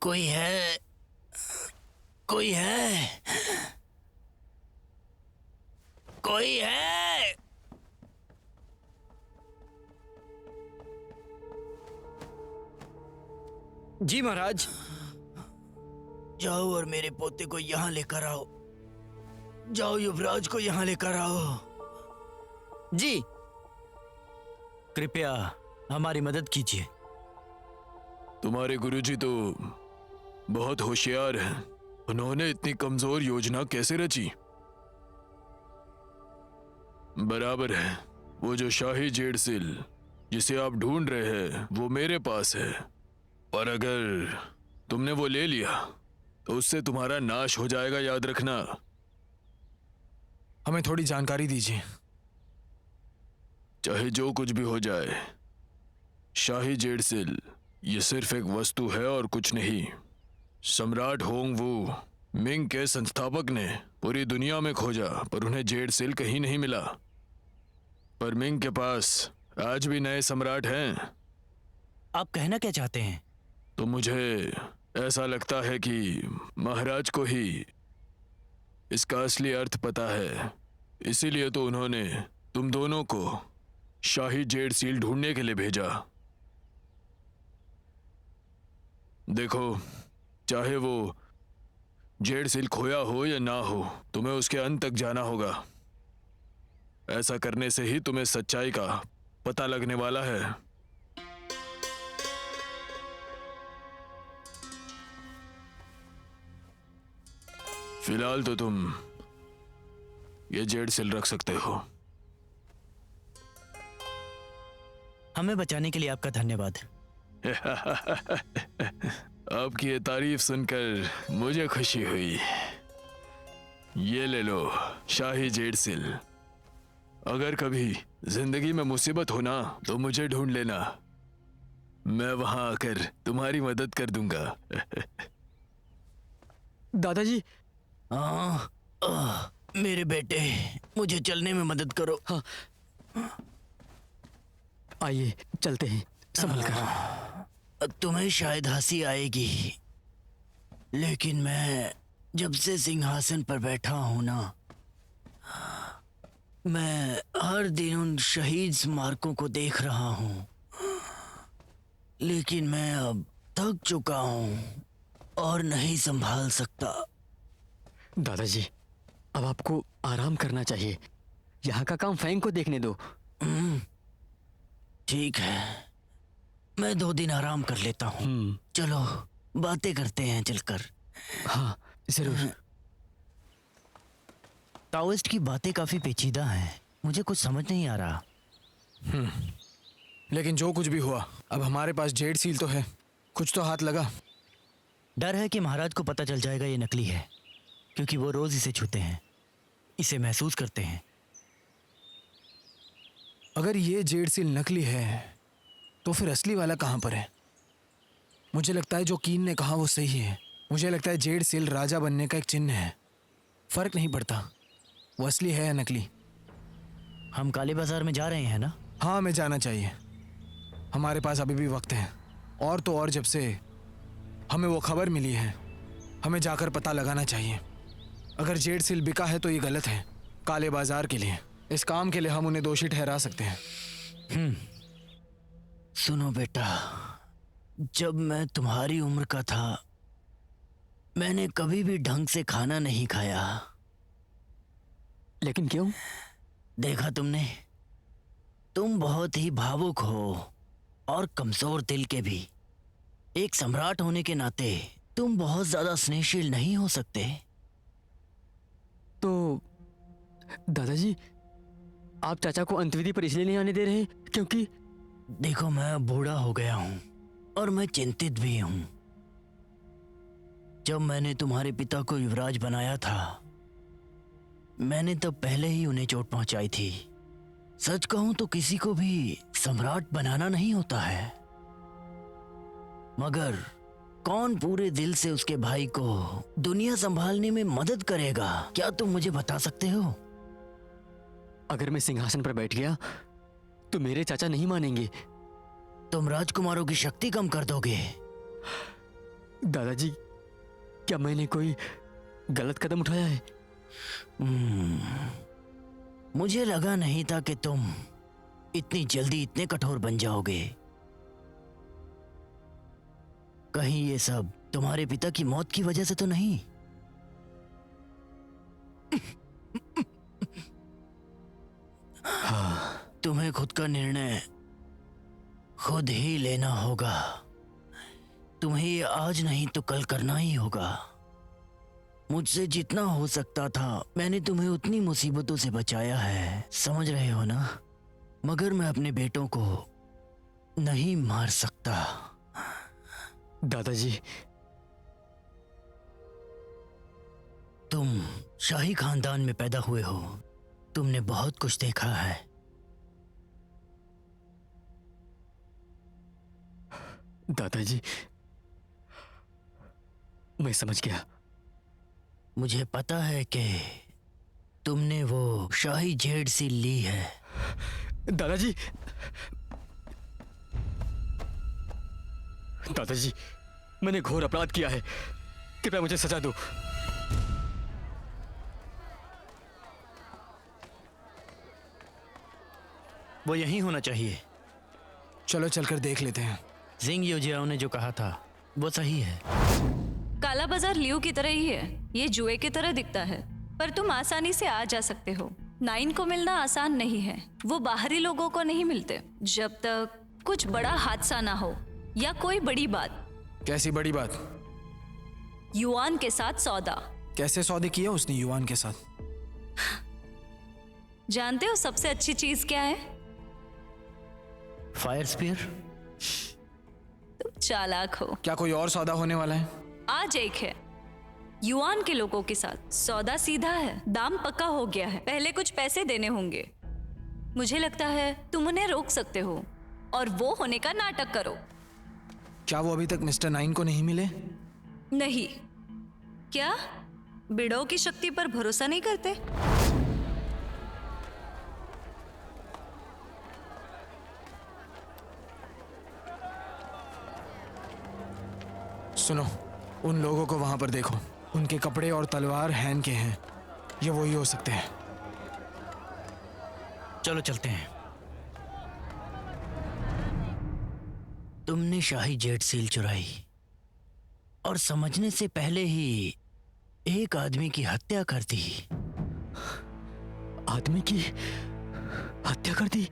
कोई है? कोई है? कोई है? जी महाराज। जाओ और मेरे पोते को यहाँ लेकर आओ। जाओ युवराज को यहाँ लेकर आओ। जी। कृपया हमारी मदद कीजिए। तुम्हारे गुरुजी तो बहुत होशियार हैं। उन्होंने इतनी कमजोर योजना कैसे रची? बराबर है, वो जो शाही जेडसिल जिसे आप ढूंढ रहे हैं वो मेरे पास है, और अगर तुमने वो ले लिया तो उससे तुम्हारा नाश हो जाएगा, याद रखना। हमें थोड़ी जानकारी दीजिए। चाहे जो कुछ भी हो जाए, शाही जेडसिल ये सिर्फ एक वस्तु है और कुछ नहीं। सम्राट होंगवू मिंग के संस्थापक ने पूरी दुनिया में खोजा पर उन्हें जेडसिल कहीं नहीं मिला। पर मिंग के पास आज भी नए सम्राट हैं। आप कहना क्या चाहते हैं? तो मुझे ऐसा लगता है कि महाराज को ही इसका असली अर्थ पता है, इसीलिए तो उन्होंने तुम दोनों को शाही जेडसील ढूंढने के लिए भेजा। देखो, चाहे वो जेडसील खोया हो या ना हो, तुम्हें उसके अंत तक जाना होगा। ऐसा करने से ही तुम्हें सच्चाई का पता लगने वाला है। फिलहाल तो तुम ये जेडसील रख सकते हो। हमें बचाने के लिए आपका धन्यवाद। आपकी ये तारीफ सुनकर मुझे खुशी हुई। ये ले लो शाही जेडसिल। अगर कभी जिंदगी में मुसीबत हो ना तो मुझे ढूंढ लेना, मैं वहां आकर तुम्हारी मदद कर दूंगा। दादाजी। मेरे बेटे, मुझे चलने में मदद करो। हाँ, आइए चलते हैं, संभल कर। तुम्हें शायद हंसी आएगी, लेकिन मैं जब से सिंहासन पर बैठा हूं ना, मैं हर दिन उन शहीद स्मारकों को देख रहा हूं, लेकिन मैं अब थक चुका हूं और नहीं संभाल सकता। दादाजी, अब आपको आराम करना चाहिए। यहाँ का काम फैंग को देखने दो। ठीक है, मैं 2 दिन आराम कर लेता हूँ। चलो बातें करते हैं चलकर। हाँ जरूर। ताओइस्ट की बातें काफी पेचीदा हैं, मुझे कुछ समझ नहीं आ रहा। लेकिन जो कुछ भी हुआ, अब हमारे पास जेड सील तो है, कुछ तो हाथ लगा। डर है कि महाराज को पता चल जाएगा ये नकली है, क्योंकि वो रोज इसे छूते हैं, इसे महसूस करते हैं। अगर ये जेड सील नकली है तो फिर असली वाला कहाँ पर है? मुझे लगता है जो कीन ने कहा वो सही है। मुझे लगता है जेड सील राजा बनने का एक चिन्ह है। फर्क नहीं पड़ता वो असली है या नकली। हम काले बाजार में जा रहे हैं ना? हाँ, हमें जाना चाहिए। हमारे पास अभी भी वक्त है, और तो और जब से हमें वो खबर मिली है, हमें जाकर पता लगाना चाहिए। अगर जेड सील बिका है तो ये गलत है काले बाजार के लिए। इस काम के लिए हम उन्हें दोषी ठहरा सकते हैं। सुनो बेटा, जब मैं तुम्हारी उम्र का था, मैंने कभी भी ढंग से खाना नहीं खाया। लेकिन क्यों? देखा तुमने, तुम बहुत ही भावुक हो और कमजोर दिल के भी। एक सम्राट होने के नाते तुम बहुत ज्यादा स्नेहशील नहीं हो सकते। तो दादाजी, आप चाचा को अंतविधि पर इसलिए नहीं आने दे रहे क्योंकि देखो, मैं अब बूढ़ा हो गया हूं और मैं चिंतित भी हूं। जब मैंने तुम्हारे पिता को युवराज बनाया था, मैंने तब पहले ही उन्हें चोट पहुंचाई थी। सच कहूं तो किसी को भी सम्राट बनाना नहीं होता है, मगर कौन पूरे दिल से उसके भाई को दुनिया संभालने में मदद करेगा? क्या तुम मुझे बता सकते हो? अगर मैं सिंहासन पर बैठ गया तो मेरे चाचा नहीं मानेंगे। तुम राजकुमारों की शक्ति कम कर दोगे। दादाजी, क्या मैंने कोई गलत कदम उठाया है? मुझे लगा नहीं था कि तुम इतनी जल्दी इतने कठोर बन जाओगे। कहीं ये सब तुम्हारे पिता की मौत की वजह से तो नहीं? तुम्हें खुद का निर्णय खुद ही लेना होगा। तुम्हें ये आज नहीं तो कल करना ही होगा। मुझसे जितना हो सकता था मैंने तुम्हें उतनी मुसीबतों से बचाया है, समझ रहे हो ना? मगर मैं अपने बेटों को नहीं मार सकता। दादाजी, तुम शाही खानदान में पैदा हुए हो, तुमने बहुत कुछ देखा है। दादाजी, मैं समझ गया। मुझे पता है कि तुमने वो शाही जेड सील ली है। दादाजी, दादाजी, मैंने घोर अपराध किया है, कृपया मुझे सजा दो। वो यहीं होना चाहिए। चलो चलकर देख लेते हैं। जिंग योजियाओ ने जो कहा था वो सही है। काला बाजार लियो की तरह ही है। ये जुए की तरह दिखता है, पर तुम आसानी से आ जा सकते हो। नाइन को मिलना आसान नहीं है। वो बाहरी लोगों को नहीं मिलते जब तक कुछ बड़ा हादसा ना हो या कोई बड़ी बात। कैसी बड़ी बात? युआन के साथ सौदा। कैसे सौदे किया उसने युआन के साथ? जानते हो सबसे अच्छी चीज क्या है? Fire spear. तुम चालाक हो। क्या कोई और सौदा होने वाला है? आज एक है। युआन के लोगों के साथ सौदा सीधा है, दाम पक्का हो गया है, पहले कुछ पैसे देने होंगे। मुझे लगता है तुम उन्हें रोक सकते हो और वो होने का नाटक करो। क्या वो अभी तक मिस्टर नाइन को नहीं मिले? नहीं। क्या बिड़ो की शक्ति पर भरोसा नहीं करते? सुनो, उन लोगों को वहां पर देखो। उनके कपड़े और तलवार हैन के हैं। ये वही हो सकते हैं। चलो चलते हैं। तुमने शाही जेड सील चुराई और समझने से पहले ही एक आदमी की हत्या कर दी। आदमी की हत्या कर दी?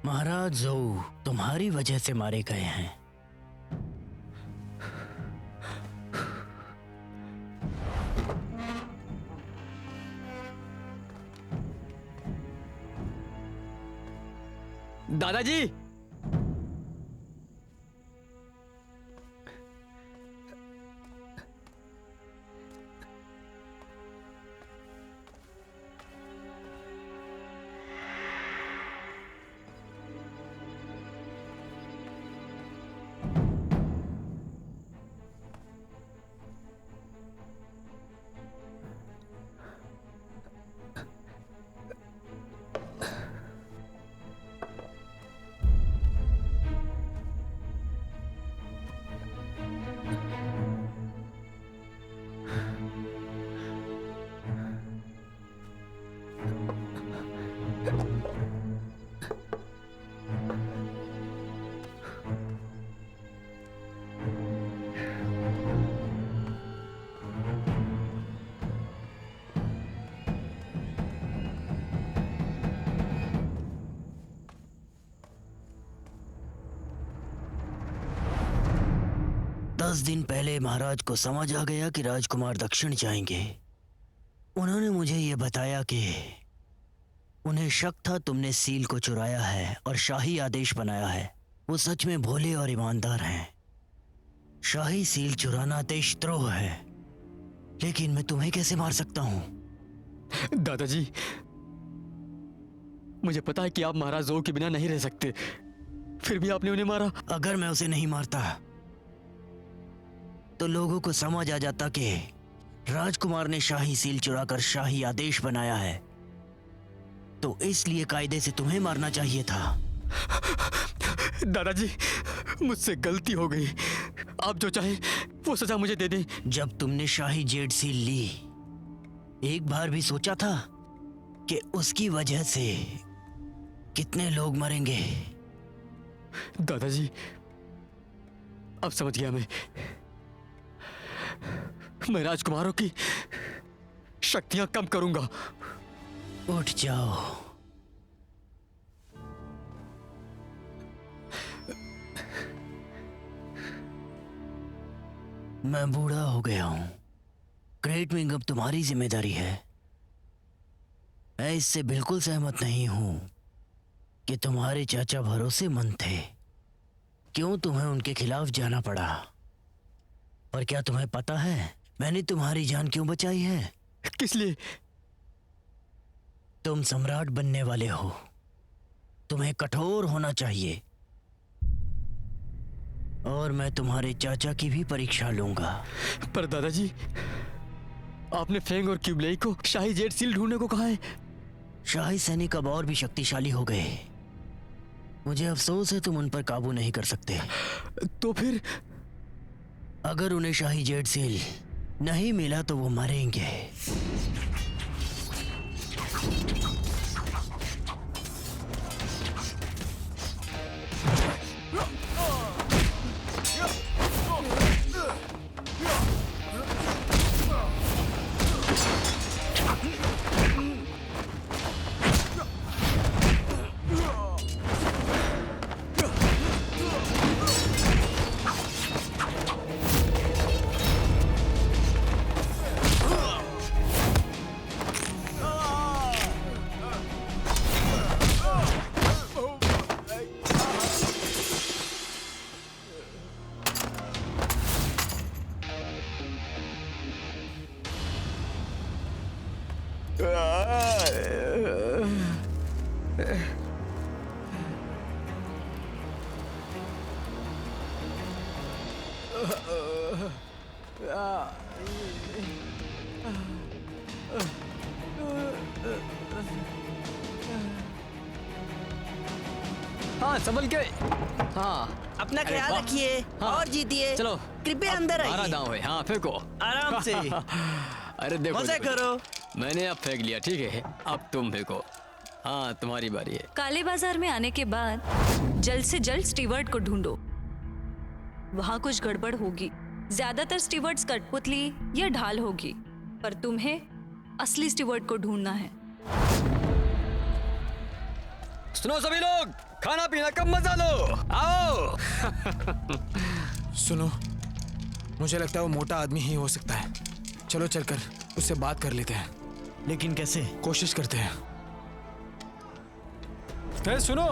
महाराज जोऊ तुम्हारी वजह से मारे गए हैं। दादाजी, 10 दिन पहले महाराज को समझ आ गया कि राजकुमार दक्षिण जाएंगे। उन्होंने मुझे ये बताया कि उन्हें शक था तुमने सील को चुराया है और शाही आदेश बनाया है। वो सच में भोले और ईमानदार हैं। शाही सील चुराना देशद्रोह है, लेकिन मैं तुम्हें कैसे मार सकता हूँ? दादाजी, मुझे पता है कि आप महाराज जोर के बिना नहीं रह सकते, फिर भी आपने उन्हें मारा। अगर मैं उसे नहीं मारता तो लोगों को समझ आ जाता कि राजकुमार ने शाही सील चुराकर शाही आदेश बनाया है, तो इसलिए कायदे से तुम्हें मारना चाहिए था। दादाजी, मुझसे गलती हो गई। आप जो चाहे वो सजा मुझे दे दें। जब तुमने शाही जेड सील ली, एक बार भी सोचा था कि उसकी वजह से कितने लोग मरेंगे? दादाजी, अब समझ गया मैं राजकुमारों की शक्तियां कम करूंगा। उठ जाओ। मैं बूढ़ा हो गया हूं। ग्रेट विंग अब तुम्हारी जिम्मेदारी है। मैं इससे बिल्कुल सहमत नहीं हूं कि तुम्हारे चाचा भरोसेमंद थे। क्यों तुम्हें उनके खिलाफ जाना पड़ा? और क्या तुम्हें पता है मैंने तुम्हारी जान क्यों बचाई है? किस लिए? तुम सम्राट बनने वाले हो। तुम्हें कठोर होना चाहिए, और मैं तुम्हारे चाचा की भी परीक्षा लूंगा। पर दादाजी, आपने फेंग और क्यूबलेई को शाही जेड सील ढूंढने को कहा है। शाही सैनिक अब और भी शक्तिशाली हो गए। मुझे अफसोस है तुम उन पर काबू नहीं कर सकते। तो फिर अगर उन्हें शाही जेड सील नहीं मिला तो वो मरेंगे। हाँ, संभल के। हाँ, अपना ख्याल रखिए और जीतिए। चलो, कृपया अंदर हमारा आइए। दांव है। हाँ, फेंको आराम से। अरे देखो, मजे देखो, करो। मैंने अब फेंक लिया, ठीक है। अब तुम फेंको। हाँ, तुम्हारी बारी है। काले बाजार में आने के बाद जल्द से जल्द स्टीवर्ड को ढूंढो। वहां कुछ गड़बड़ होगी। ज्यादातर स्टीवर्ड्स कठपुतली या ढाल होगी, पर तुम्हें असली स्टीवर्ड को ढूंढना है। सुनो सभी लोग, खाना पीना कब मजा लो, आओ। सुनो, मुझे लगता है वो मोटा आदमी ही हो सकता है। चलो चलकर उससे बात कर लेते हैं। लेकिन कैसे? कोशिश करते हैं। सुनो,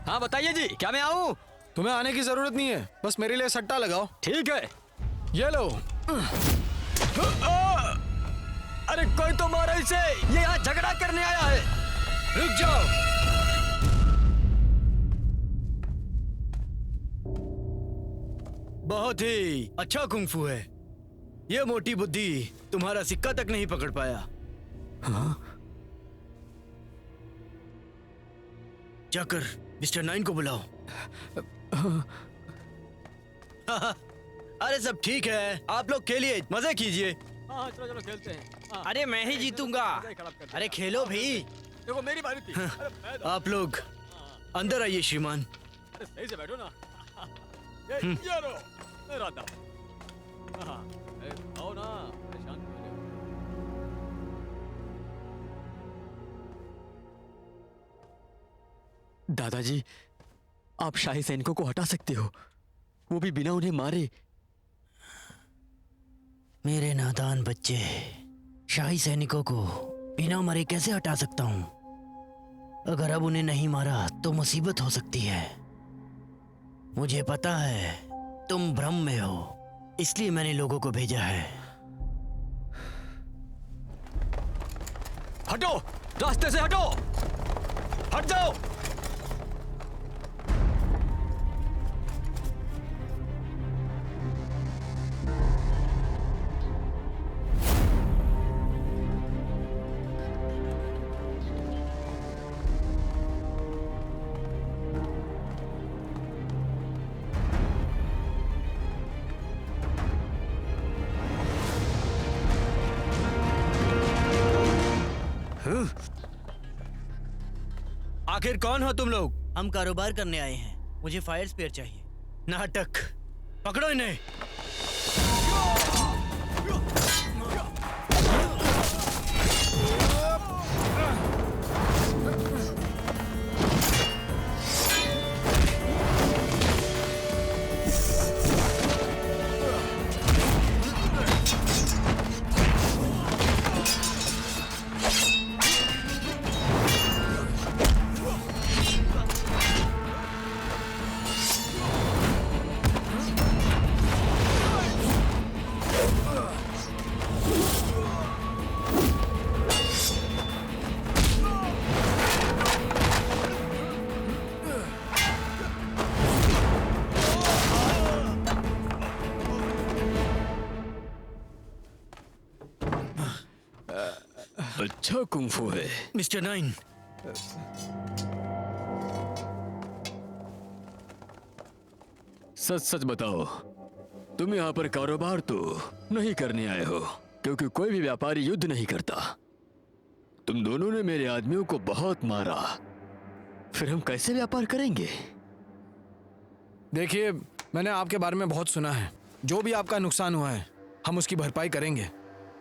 हाँ बताइए जी, क्या मैं आऊँ? तुम्हें आने की जरूरत नहीं है, बस मेरे लिए सट्टा लगाओ। ठीक है। ये लो। अरे कोई तो मारो इसे, ये यहाँ झगड़ा करने आया है। रुक जाओ। बहुत ही अच्छा कुंफू है। ये मोटी बुद्धि तुम्हारा सिक्का तक नहीं पकड़ पाया। हाँ? जाकर मिस्टर नाइन को बुलाओ। अरे सब ठीक है, आप लोग खेलिए, मजे कीजिए। हाँ, चलो चलो खेलते हैं। हाँ, अरे मैं ही जीतूंगा। अरे खेलो भी। देखो मेरी बारी थी। अरे मैं तो- आप लोग अंदर आइए श्रीमान। अरे सही से बैठो ना। ये लो, मेरा दाव। हाँ, आओ ना, परेशान क्यों हो? दादाजी, आप शाही सैनिकों को हटा सकते हो। वो भी बिना उन्हें मारे। मेरे नादान बच्चे, शाही सैनिकों को बिना मरे कैसे हटा सकता हूं? अगर अब उन्हें नहीं मारा तो मुसीबत हो सकती है। मुझे पता है तुम भ्रम में हो, इसलिए मैंने लोगों को भेजा है। हटो, रास्ते से हटो, हट जाओ। आखिर कौन हो तुम लोग? हम कारोबार करने आए हैं, मुझे फायर स्पेयर चाहिए। नाटक, पकड़ो इन्हें। अच्छा कुंफू है। मिस्टर नाइन, सच सच बताओ, तुम यहाँ पर कारोबार तो नहीं करने आए हो, क्योंकि कोई भी व्यापारी युद्ध नहीं करता। तुम दोनों ने मेरे आदमियों को बहुत मारा, फिर हम कैसे व्यापार करेंगे? देखिए, मैंने आपके बारे में बहुत सुना है। जो भी आपका नुकसान हुआ है हम उसकी भरपाई करेंगे,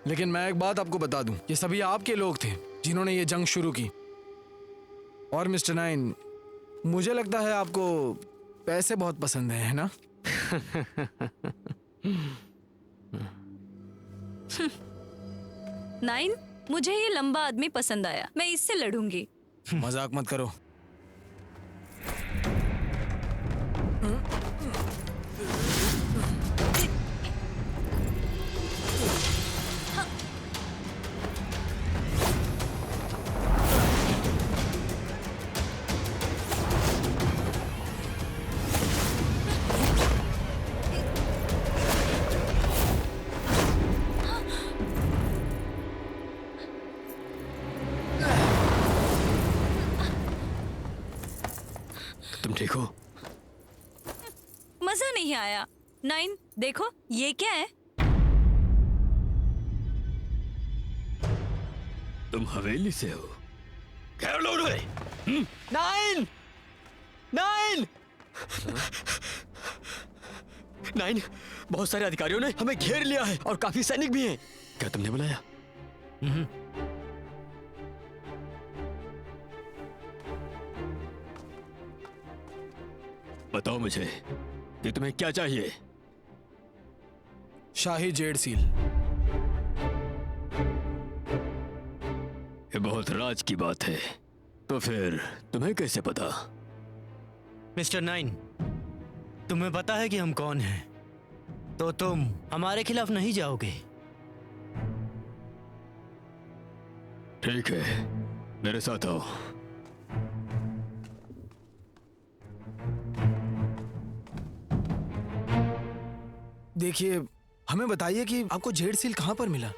लेकिन मैं एक बात आपको बता दूं, ये सभी आपके लोग थे जिन्होंने ये जंग शुरू की। और मिस्टर नाइन, मुझे लगता है आपको पैसे बहुत पसंद है ना? नाइन, मुझे ये लंबा आदमी पसंद आया, मैं इससे लड़ूंगी। मजाक मत करो। तुम ठीक हो? मजा नहीं आया। नाइन, देखो ये क्या है? तुम हवेली से हो? खैर लो उन्हें। नाइन! नाइन! नाइन, बहुत सारे अधिकारियों ने हमें घेर लिया है और काफी सैनिक भी हैं। क्या तुमने बुलाया? बताओ मुझे कि तुम्हें क्या चाहिए? शाही जेड सील। ये बहुत राज की बात है, तो फिर तुम्हें कैसे पता? मिस्टर नाइन, तुम्हें पता है कि हम कौन हैं, तो तुम हमारे खिलाफ नहीं जाओगे। ठीक है, मेरे साथ आओ। देखिए, हमें बताइए कि आपको जेड सील कहां पर मिला?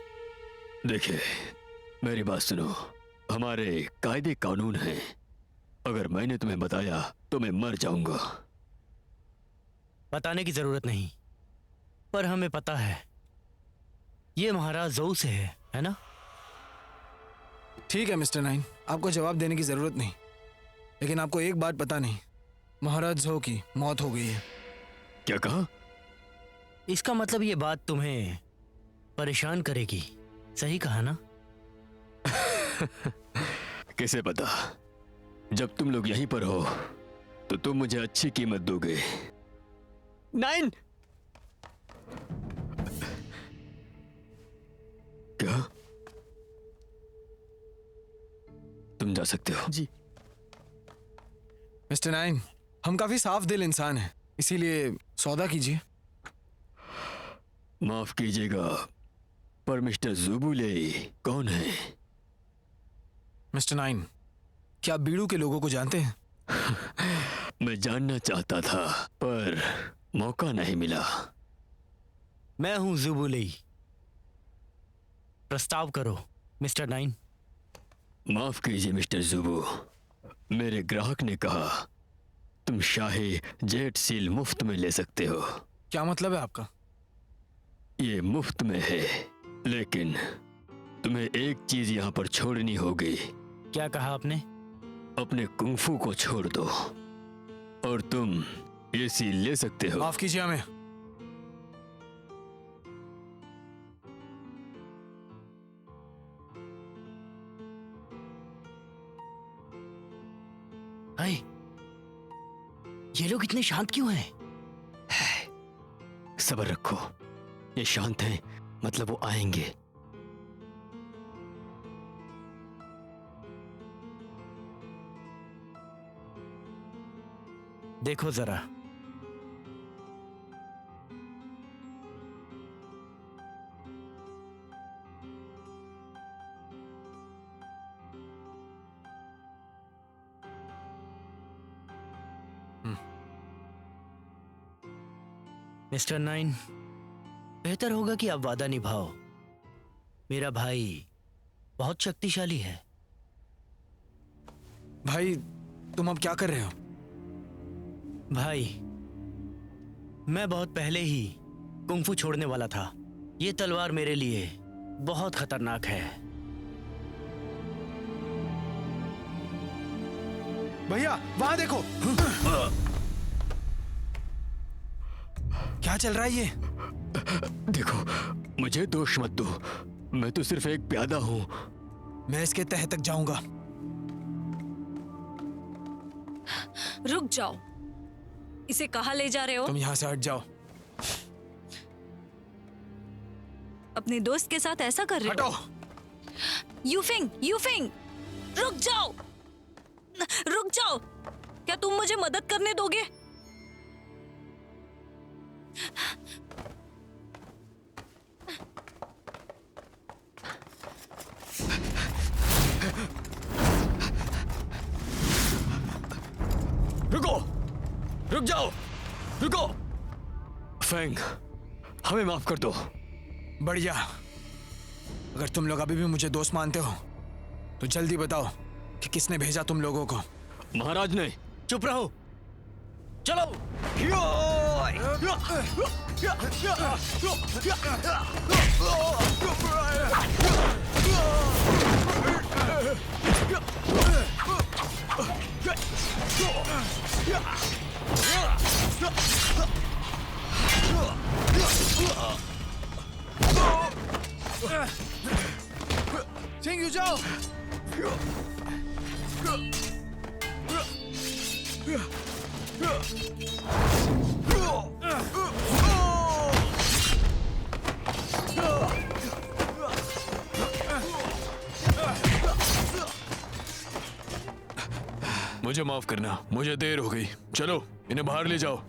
देखिए, मेरी बात सुनो। हमारे कायदे कानून हैं। अगर मैंने तुम्हें बताया तो मैं मर जाऊंगा। बताने की जरूरत नहीं, पर हमें पता है ये महाराज जोऊ से है ना? ठीक है मिस्टर नाइन, आपको जवाब देने की जरूरत नहीं, लेकिन आपको एक बात पता नहीं, महाराज जोऊ की मौत हो गई है। क्या कहा? इसका मतलब ये बात तुम्हें परेशान करेगी, सही कहा ना? किसे पता? जब तुम लोग यहीं पर हो तो तुम मुझे अच्छी कीमत दोगे। नाइन। क्या तुम जा सकते हो? जी। मिस्टर नाइन, हम काफी साफ दिल इंसान हैं, इसीलिए सौदा कीजिए। माफ कीजिएगा, पर मिस्टर जुबुले कौन है? मिस्टर नाइन, क्या आप बीड़ू के लोगों को जानते हैं? मैं जानना चाहता था पर मौका नहीं मिला। मैं हूं जुबुली। प्रस्ताव करो मिस्टर नाइन। माफ कीजिए मिस्टर जुबू, मेरे ग्राहक ने कहा तुम शाही जेट सील मुफ्त में ले सकते हो। क्या मतलब है आपका? ये मुफ्त में है, लेकिन तुम्हें एक चीज यहाँ पर छोड़नी होगी। क्या कहा आपने? अपने कुंफू को छोड़ दो और तुम ये सील ले सकते हो। माफ कीजिए हमें। हाय, ये लोग इतने शांत क्यों हैं? सब्र रखो, ये शांत हैं, मतलब वो आएंगे। देखो जरा, मिस्टर नाइन, बेहतर होगा कि आप वादा निभाओ। मेरा भाई बहुत शक्तिशाली है। भाई, तुम अब क्या कर रहे हो? भाई, मैं बहुत पहले ही कुंफू छोड़ने वाला था। ये तलवार मेरे लिए बहुत खतरनाक है। भैया, वहां देखो। क्या चल रहा है ये? देखो, मुझे दोष मत दो, मैं तो सिर्फ एक प्यादा हूं। मैं इसके तह तक जाऊंगा। रुक जाओ, इसे कहाँ ले जा रहे हो? तुम यहाँ से हट जाओ। अपने दोस्त के साथ ऐसा कर रहे हटो। हो? यूफिंग, रुक जाओ, रुक जाओ। क्या तुम मुझे मदद करने दोगे? रुको, रुक जाओ, रुको। फैंग, हमें माफ कर दो। बढ़िया। अगर तुम लोग अभी भी मुझे दोस्त मानते हो तो जल्दी बताओ कि किसने भेजा तुम लोगों को। महाराज ने। चुप रहो, चलो। सिंह, जाओ। मुझे माफ करना, मुझे देर हो गई। चलो, इन्हें बाहर ले जाओ।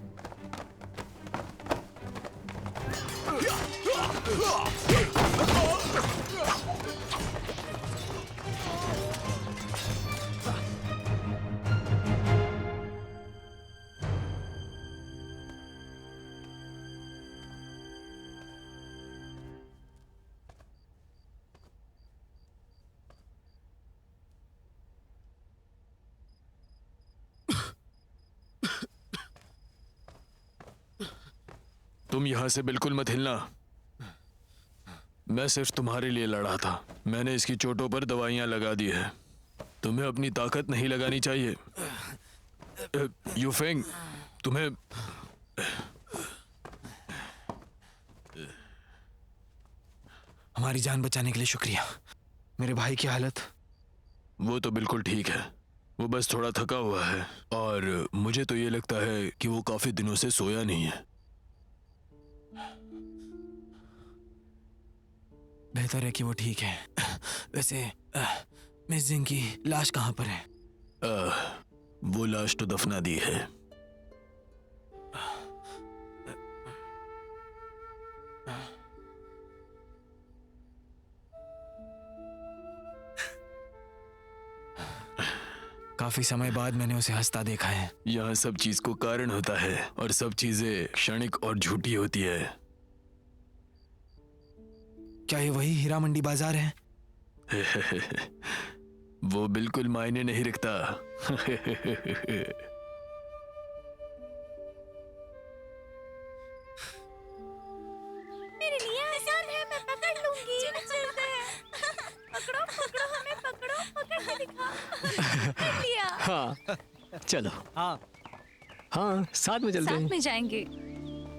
तुम यहां से बिल्कुल मत हिलना। मैं सिर्फ तुम्हारे लिए लड़ा था। मैंने इसकी चोटों पर दवाइयां लगा दी है। तुम्हें अपनी ताकत नहीं लगानी चाहिए। यूफेंग, तुम्हें हमारी जान बचाने के लिए शुक्रिया। मेरे भाई की हालत? वो तो बिल्कुल ठीक है, वो बस थोड़ा थका हुआ है और मुझे तो ये लगता है कि वो काफी दिनों से सोया नहीं है। बेहतर है कि वो ठीक है। वैसे मिस जिंग की लाश कहाँ पर है? वो लाश तो दफना दी है। काफी समय बाद मैंने उसे हंसता देखा है। यहाँ सब चीज को कारण होता है और सब चीजें क्षणिक और झूठी होती है। क्या ये वही हीरा मंडी बाजार है? वो बिल्कुल मायने नहीं रखता। मेरे लिए आसान है, मैं पकड़ लूंगी। चलते हैं। पकड़ो पकड़ो हमें, पकड़ो, पकड़ के दिखा। कर लिया। हाँ चलो। हाँ हाँ साथ में चलते साथ हैं। में जाएंगे।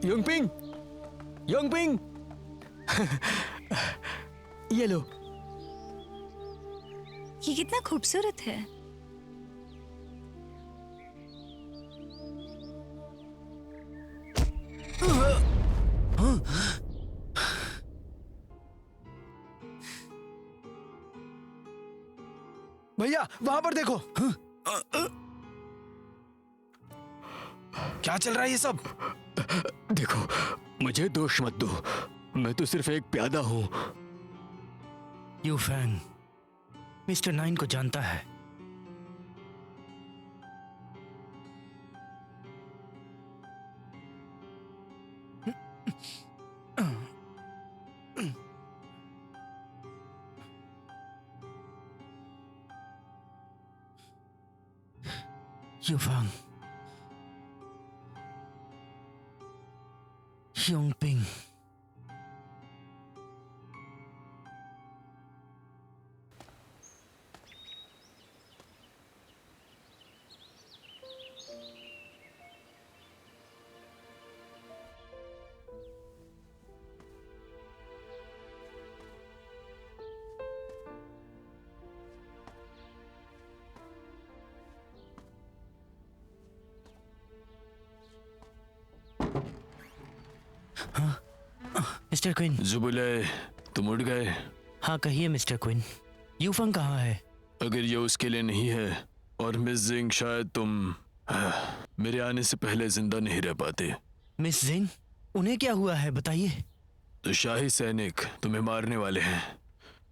योंगपिंग, योंगपिंग, ये लो। ये कितना खूबसूरत है। भैया वहां पर देखो। क्या चल रहा है ये सब? देखो, मुझे दोष मत दो, मैं तो सिर्फ एक प्यादा हूं। यू फैंग मिस्टर नाइन को जानता है। यूफांग, योंगपिंग, मिस्टर क्विन। जुबुले, तुम उठ गए? हाँ कहिए मिस्टर क्विन, यूफांग कहाँ है? अगर ये उसके लिए नहीं है और मिस जिंग, शायद तुम मेरे आने से पहले जिंदा नहीं रह पाते। मिस जिंग, उन्हें क्या हुआ है बताइए। तो शाही सैनिक तुम्हें मारने वाले हैं।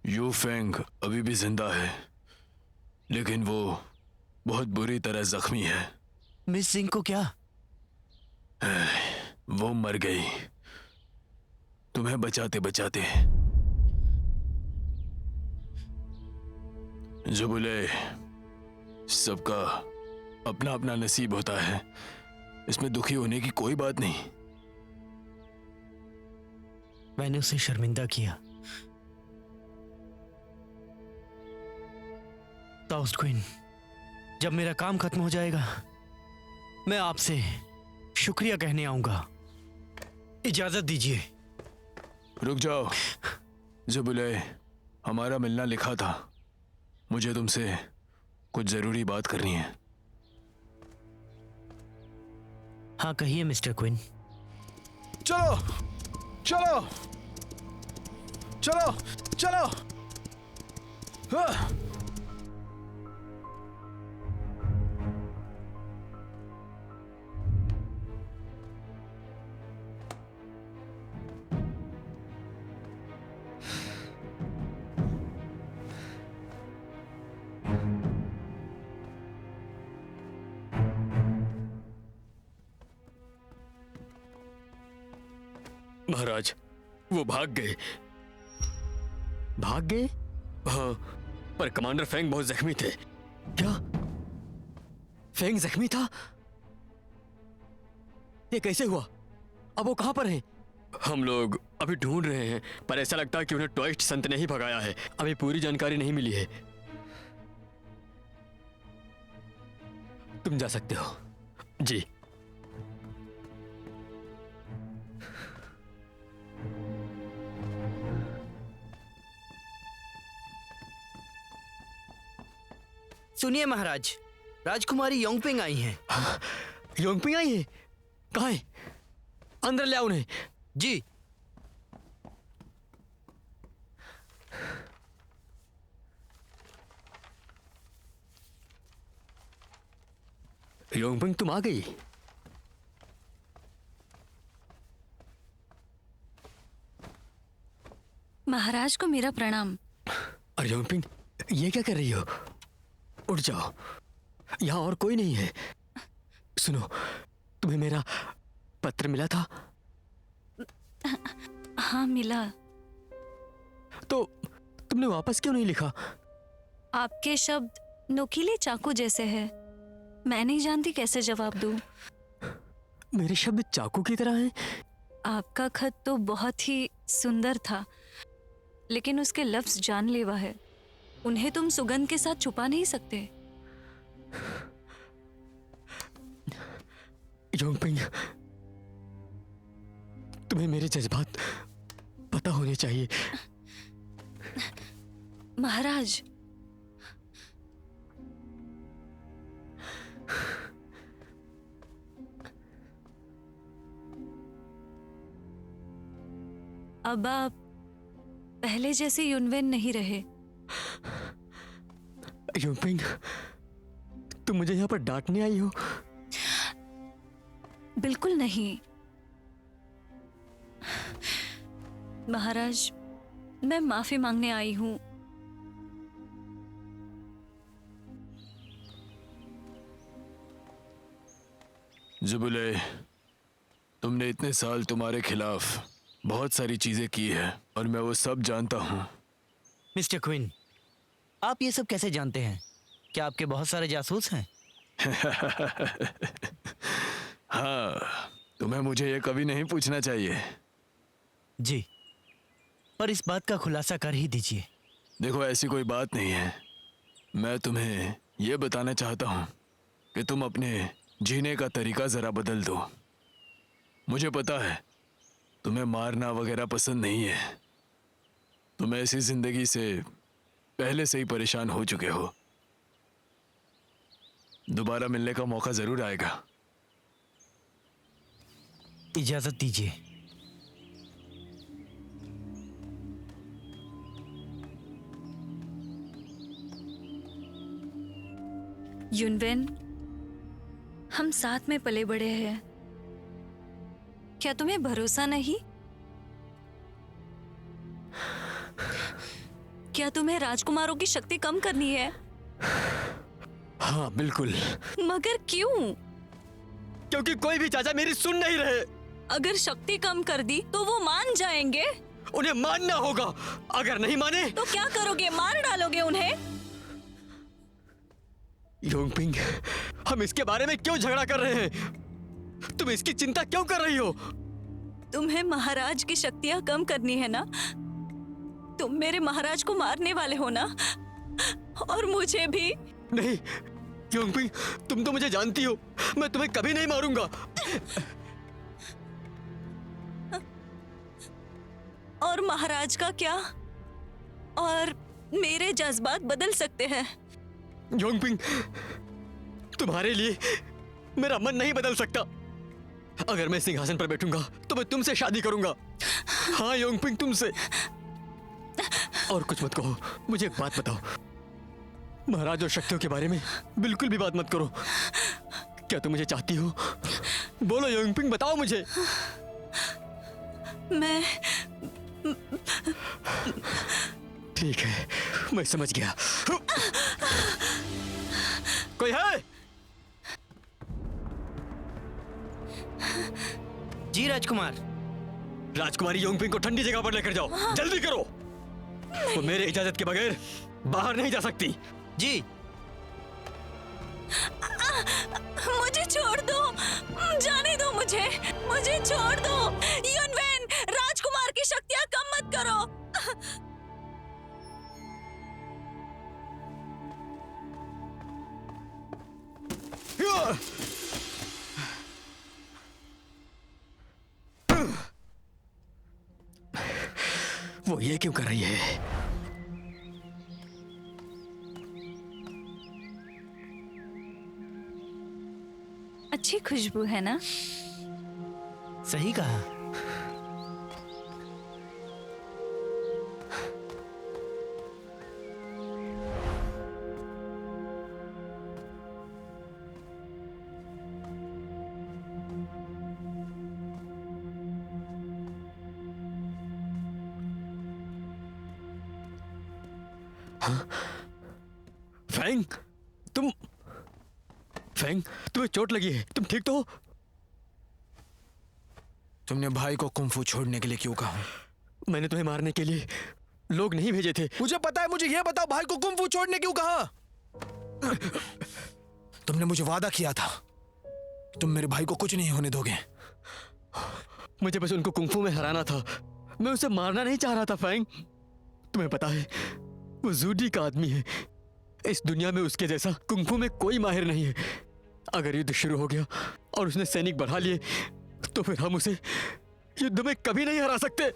यू फेंग अभी भी जिंदा है, लेकिन वो बहुत बुरी तरह जख्मी है। मिस जिंग को क्या? वो मर गई तुम्हें बचाते बचाते। जुबुले, सबका अपना अपना नसीब होता है, इसमें दुखी होने की कोई बात नहीं। मैंने उसे शर्मिंदा किया। ताउस्ट क्वीन, जब मेरा काम खत्म हो जाएगा मैं आपसे शुक्रिया कहने आऊंगा। इजाजत दीजिए। रुक जाओ जुबुले, हमारा मिलना लिखा था, मुझे तुमसे कुछ जरूरी बात करनी है। हाँ कहिए मिस्टर क्वीन। चलो चलो चलो चलो। हाँ। महाराज, वो भाग गए। भाग गए? हाँ, पर कमांडर फेंग बहुत जख्मी थे। क्या? फेंग जख्मी था? ये कैसे हुआ? अब वो कहां पर है? हम लोग अभी ढूंढ रहे हैं, पर ऐसा लगता है कि उन्हें टॉइस्ट संत ने ही भगाया है। अभी पूरी जानकारी नहीं मिली है। तुम जा सकते हो। जी। सुनिए महाराज, राजकुमारी योंगपिंग आई हैं। योंगपिंग आई है? कहाँ है? अंदर ले आओ उन्हें। जी। योंगपिंग तुम आ गई। महाराज को मेरा प्रणाम। अरे योंगपिंग, ये क्या कर रही हो? उठ जाओ, यहाँ और कोई नहीं है। सुनो, तुम्हें मेरा पत्र मिला था? हाँ मिला। तो तुमने वापस क्यों नहीं लिखा? आपके शब्द नोकीले चाकू जैसे हैं। मैं नहीं जानती कैसे जवाब दूं। मेरे शब्द चाकू की तरह हैं। आपका खत तो बहुत ही सुंदर था, लेकिन उसके लफ्ज जानलेवा है। उन्हें तुम सुगंध के साथ छुपा नहीं सकते। योंगपिंग, तुम्हें मेरे जज्बात पता होने चाहिए। महाराज, अब आप पहले जैसे युनवेन नहीं रहे। योंगपिंग, तुम मुझे यहाँ पर डांटने आई हो? बिल्कुल नहीं महाराज, मैं माफी मांगने आई हूं। जुबुले, तुमने इतने साल तुम्हारे खिलाफ बहुत सारी चीजें की है और मैं वो सब जानता हूँ। मिस्टर क्विन, आप ये सब कैसे जानते हैं? क्या आपके बहुत सारे जासूस हैं? हाँ, तुम्हें मुझे ये कभी नहीं पूछना चाहिए। जी, पर इस बात का खुलासा कर ही दीजिए। देखो, ऐसी कोई बात नहीं है। मैं तुम्हें ये बताना चाहता हूँ कि तुम अपने जीने का तरीका ज़रा बदल दो। मुझे पता है तुम्हें मारना वगैरह पसंद नहीं है। तुम ऐसी ज़िंदगी से पहले से ही परेशान हो चुके हो। दोबारा मिलने का मौका ज़रूर आएगा। इजाजत दीजिए। युनवेन, हम साथ में पले बड़े हैं। क्या तुम्हें भरोसा नहीं? क्या तुम्हें राजकुमारों की शक्ति कम करनी है? हाँ बिल्कुल। मगर क्यों? क्योंकि कोई भी चाचा मेरी सुन नहीं रहे। अगर शक्ति कम कर दी तो वो मान जाएंगे। उन्हें मानना होगा। अगर नहीं माने तो क्या करोगे? मार डालोगे उन्हें? योंगपिंग, हम इसके बारे में क्यों झगड़ा कर रहे हैं? तुम इसकी चिंता क्यों कर रही हो? तुम्हें महाराज की शक्तियां कम करनी है ना? तुम मेरे महाराज को मारने वाले हो ना? और मुझे भी? नहीं योंगपिंग, तुम तो मुझे जानती हो, मैं तुम्हें कभी नहीं मारूंगा। और महाराज का क्या? और मेरे जज्बात बदल सकते हैं। योंगपिंग, तुम्हारे लिए मेरा मन नहीं बदल सकता। अगर मैं सिंहासन पर बैठूंगा तो मैं तुमसे शादी करूंगा। हाँ योंगपिंग, तुमसे। और कुछ मत कहो, मुझे एक बात बताओ। महाराज और शक्तियों के बारे में बिल्कुल भी बात मत करो। क्या तुम मुझे चाहती हो? बोलो योंगपिंग, बताओ मुझे। मैं ठीक है, मैं समझ गया। कोई है? जी राजकुमार। राजकुमारी योंगपिंग को ठंडी जगह पर लेकर जाओ। जल्दी करो। वो मेरे इजाजत के बगैर बाहर नहीं जा सकती। जी। मुझे छोड़ दो, जाने दो मुझे, मुझे छोड़ दो। युनवेन, राजकुमार की शक्तियां कम मत करो। वो ये क्यों कर रही है? अच्छी खुशबू है ना? सही कहा। फैंग, तुम्हें चोट लगी है, तुम ठीक तो हो? तुमने भाई को कुंफू छोड़ने के लिए क्यों कहा? मैंने तुम्हें मारने के लिए लोग नहीं भेजे थे। मुझे पता है, मुझे यह बताओ भाई को कुंफू छोड़ने क्यों कहा? तुमने मुझे वादा किया था तुम मेरे भाई को कुछ नहीं होने दोगे। मुझे बस उनको कुंफू में हराना था, मैं उसे मारना नहीं चाह रहा था। फैंग, तुम्हें पता है वो जूडी का आदमी है, इस दुनिया में उसके जैसा कुंफू में कोई माहिर नहीं है। अगर युद्ध शुरू हो गया और उसने सैनिक बढ़ा लिए तो फिर हम उसे युद्ध में कभी नहीं हरा सकते।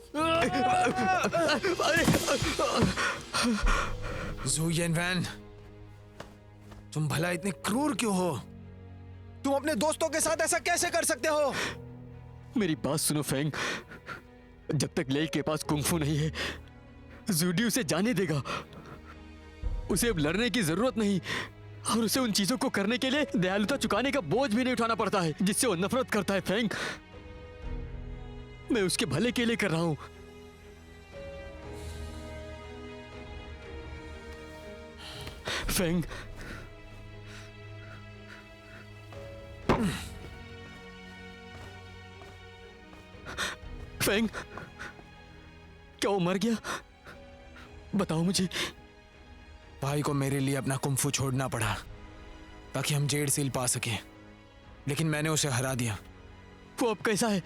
ज़ू येनवैन, तुम भला इतने क्रूर क्यों हो? तुम अपने दोस्तों के साथ ऐसा कैसे कर सकते हो? मेरी बात सुनो फैंग, जब तक लेई के पास कुंफू नहीं है जूडी उसे जाने देगा। उसे अब लड़ने की जरूरत नहीं और उसे उन चीजों को करने के लिए दयालुता चुकाने का बोझ भी नहीं उठाना पड़ता है जिससे वो नफरत करता है। फैंग, मैं उसके भले के लिए कर रहा हूं। फैंग, फैंग, क्या वो मर गया? बताओ मुझे। भाई को मेरे लिए अपना कुंफू छोड़ना पड़ा ताकि हम जेड सील पा सके, लेकिन मैंने उसे हरा दिया। वो अब कैसा है?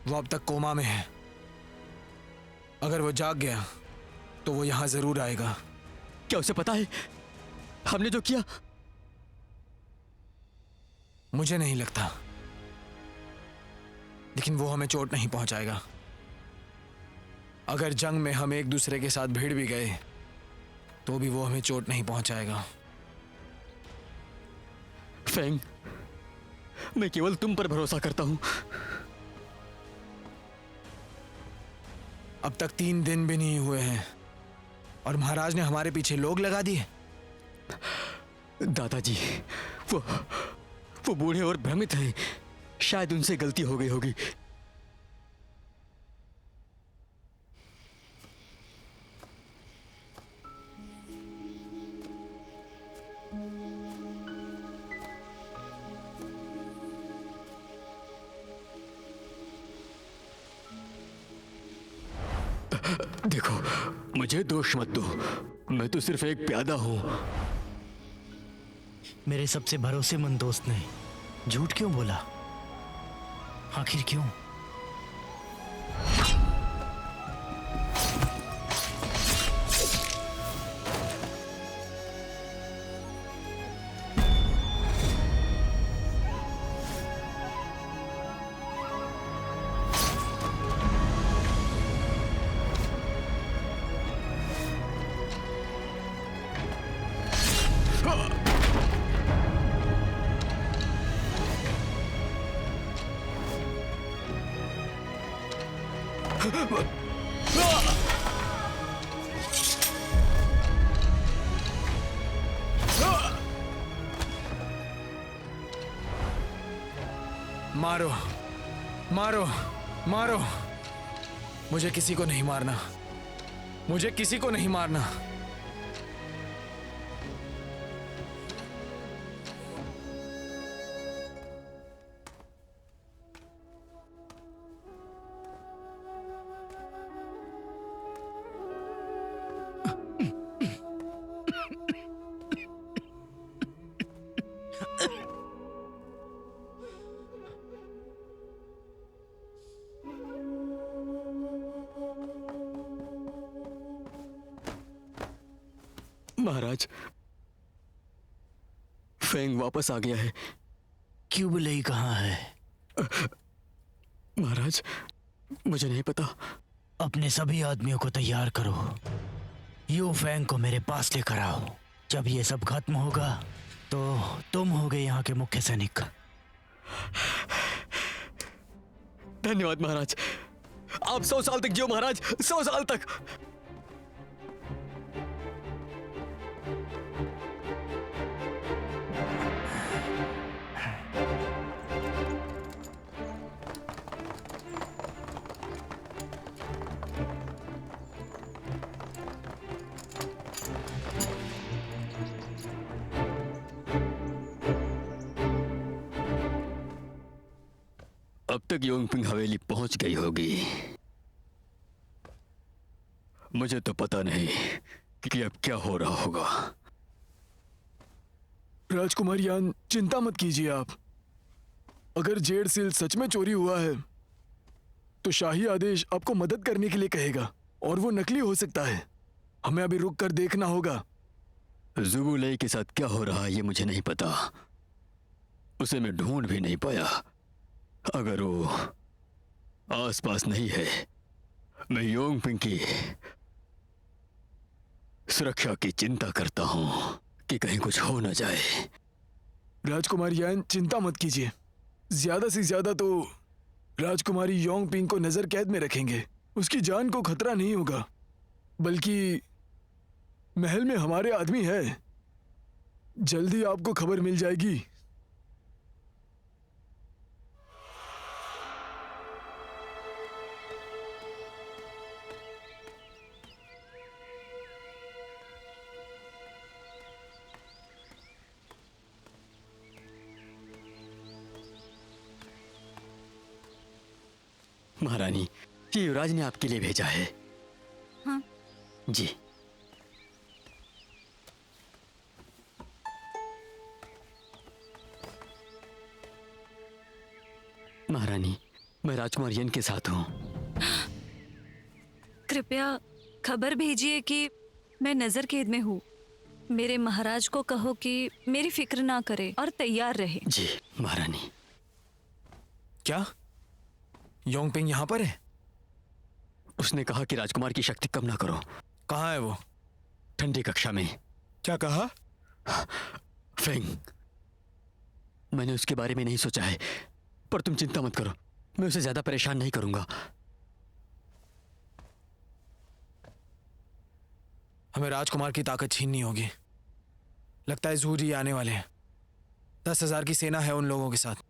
वो अब तक कोमा में है। अगर वो जाग गया तो वो यहां जरूर आएगा। क्या उसे पता है हमने जो किया? मुझे नहीं लगता, लेकिन वो हमें चोट नहीं पहुंचाएगा। अगर जंग में हम एक दूसरे के साथ भिड़ भी गए तो भी वो हमें चोट नहीं पहुंचाएगा। फैंग, मैं केवल तुम पर भरोसा करता हूं। अब तक 3 दिन भी नहीं हुए हैं और महाराज ने हमारे पीछे लोग लगा दिए। दादाजी, वो बूढ़े और भ्रमित हैं, शायद उनसे गलती हो गई होगी। देखो, मुझे दोष मत दो, मैं तो सिर्फ एक प्यादा हूं। मेरे सबसे भरोसेमंद दोस्त ने झूठ क्यों बोला? आखिर क्यों? मारो, मारो, मारो। मुझे किसी को नहीं मारना, मुझे किसी को नहीं मारना। महाराज, फेंग वापस आ गया है। क्यूबलई कहाँ है? महाराज, मुझे नहीं पता। अपने सभी आदमियों को तैयार करो, यू फैंग को मेरे पास लेकर आओ। जब ये सब खत्म होगा तो तुम होगे यहाँ के मुख्य सैनिक। धन्यवाद महाराज, आप 100 साल तक जियो महाराज, 100 साल तक। तक योंगपिंग हवेली पहुंच गई होगी। मुझे तो पता नहीं कि अब क्या हो रहा होगा। राजकुमार यान, चिंता मत कीजिए आप। अगर जेड सील सच में चोरी हुआ है तो शाही आदेश आपको मदद करने के लिए कहेगा, और वो नकली हो सकता है। हमें अभी रुक कर देखना होगा। जुबुलई के साथ क्या हो रहा है ये मुझे नहीं पता। उसे मैं ढूंढ भी नहीं पाया। अगर वो आसपास नहीं है, मैं योंगपिंग की सुरक्षा की चिंता करता हूं कि कहीं कुछ हो न जाए। राजकुमार यान, चिंता मत कीजिए। ज्यादा से ज्यादा तो राजकुमारी योंगपिंग को नजर कैद में रखेंगे। उसकी जान को खतरा नहीं होगा, बल्कि महल में हमारे आदमी है। जल्दी आपको खबर मिल जाएगी। महारानी, ये युवराज ने आपके लिए भेजा है। हाँ। जी। महारानी, मैं राजकुमार यन के साथ हूं। कृपया खबर भेजिए कि मैं नजर कैद में हूँ। मेरे महाराज को कहो कि मेरी फिक्र ना करे और तैयार रहे। जी महारानी। क्या योंगपिंग यहाँ पर है? उसने कहा कि राजकुमार की शक्ति कम ना करो। कहाँ है वो? ठंडी कक्षा में। क्या कहा? फेंग, मैंने उसके बारे में नहीं सोचा है, पर तुम चिंता मत करो, मैं उसे ज्यादा परेशान नहीं करूंगा। हमें राजकुमार की ताकत छीननी होगी। लगता है जूरी आने वाले हैं। 10,000 की सेना है उन लोगों के साथ।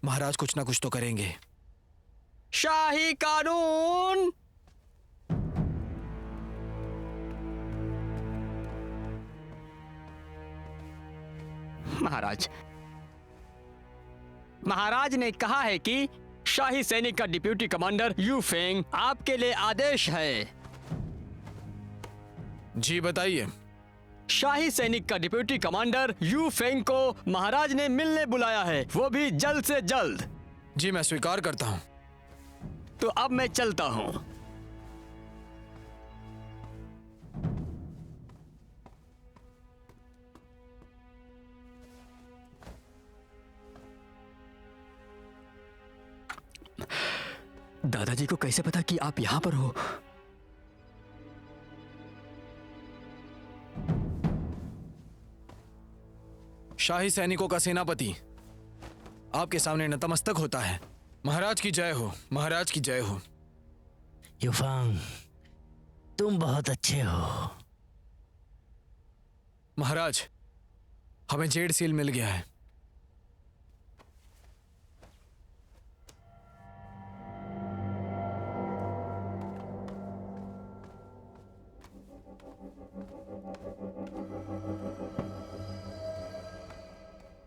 महाराज कुछ ना कुछ तो करेंगे। शाही कानून। महाराज ने कहा है कि शाही सैनिक का डिप्यूटी कमांडर यू फेंग आपके लिए आदेश है। जी बताइए। शाही सैनिक का डिप्यूटी कमांडर यू फेंग को महाराज ने मिलने बुलाया है, वो भी जल्द से जल्द। जी मैं स्वीकार करता हूं। तो अब मैं चलता हूं। दादाजी को कैसे पता कि आप यहां पर हो? शाही सैनिकों का सेनापति आपके सामने नतमस्तक होता है। महाराज की जय हो, महाराज की जय हो। युफांग, तुम बहुत अच्छे हो। महाराज, हमें जेड सील मिल गया है।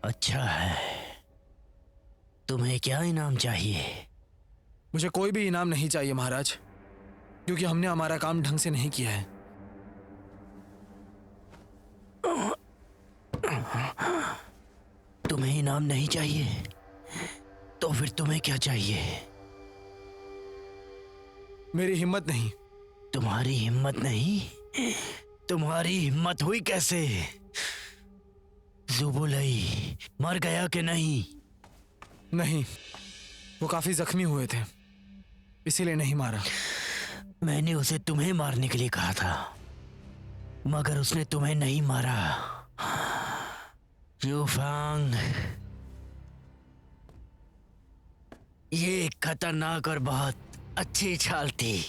अच्छा है। तुम्हें क्या इनाम चाहिए? मुझे कोई भी इनाम नहीं चाहिए महाराज, क्योंकि हमने हमारा काम ढंग से नहीं किया है। तुम्हें इनाम नहीं चाहिए तो फिर तुम्हें क्या चाहिए? मेरी हिम्मत नहीं। तुम्हारी हिम्मत नहीं? तुम्हारी हिम्मत हुई कैसे? जुबुलई मर गया कि नहीं? नहीं, वो काफी जख्मी हुए थे, इसीलिए नहीं मारा। मैंने उसे तुम्हें मारने के लिए कहा था, मगर उसने तुम्हें नहीं मारा। यूफांग, ये एक खतरनाक और बहुत अच्छी चाल थी।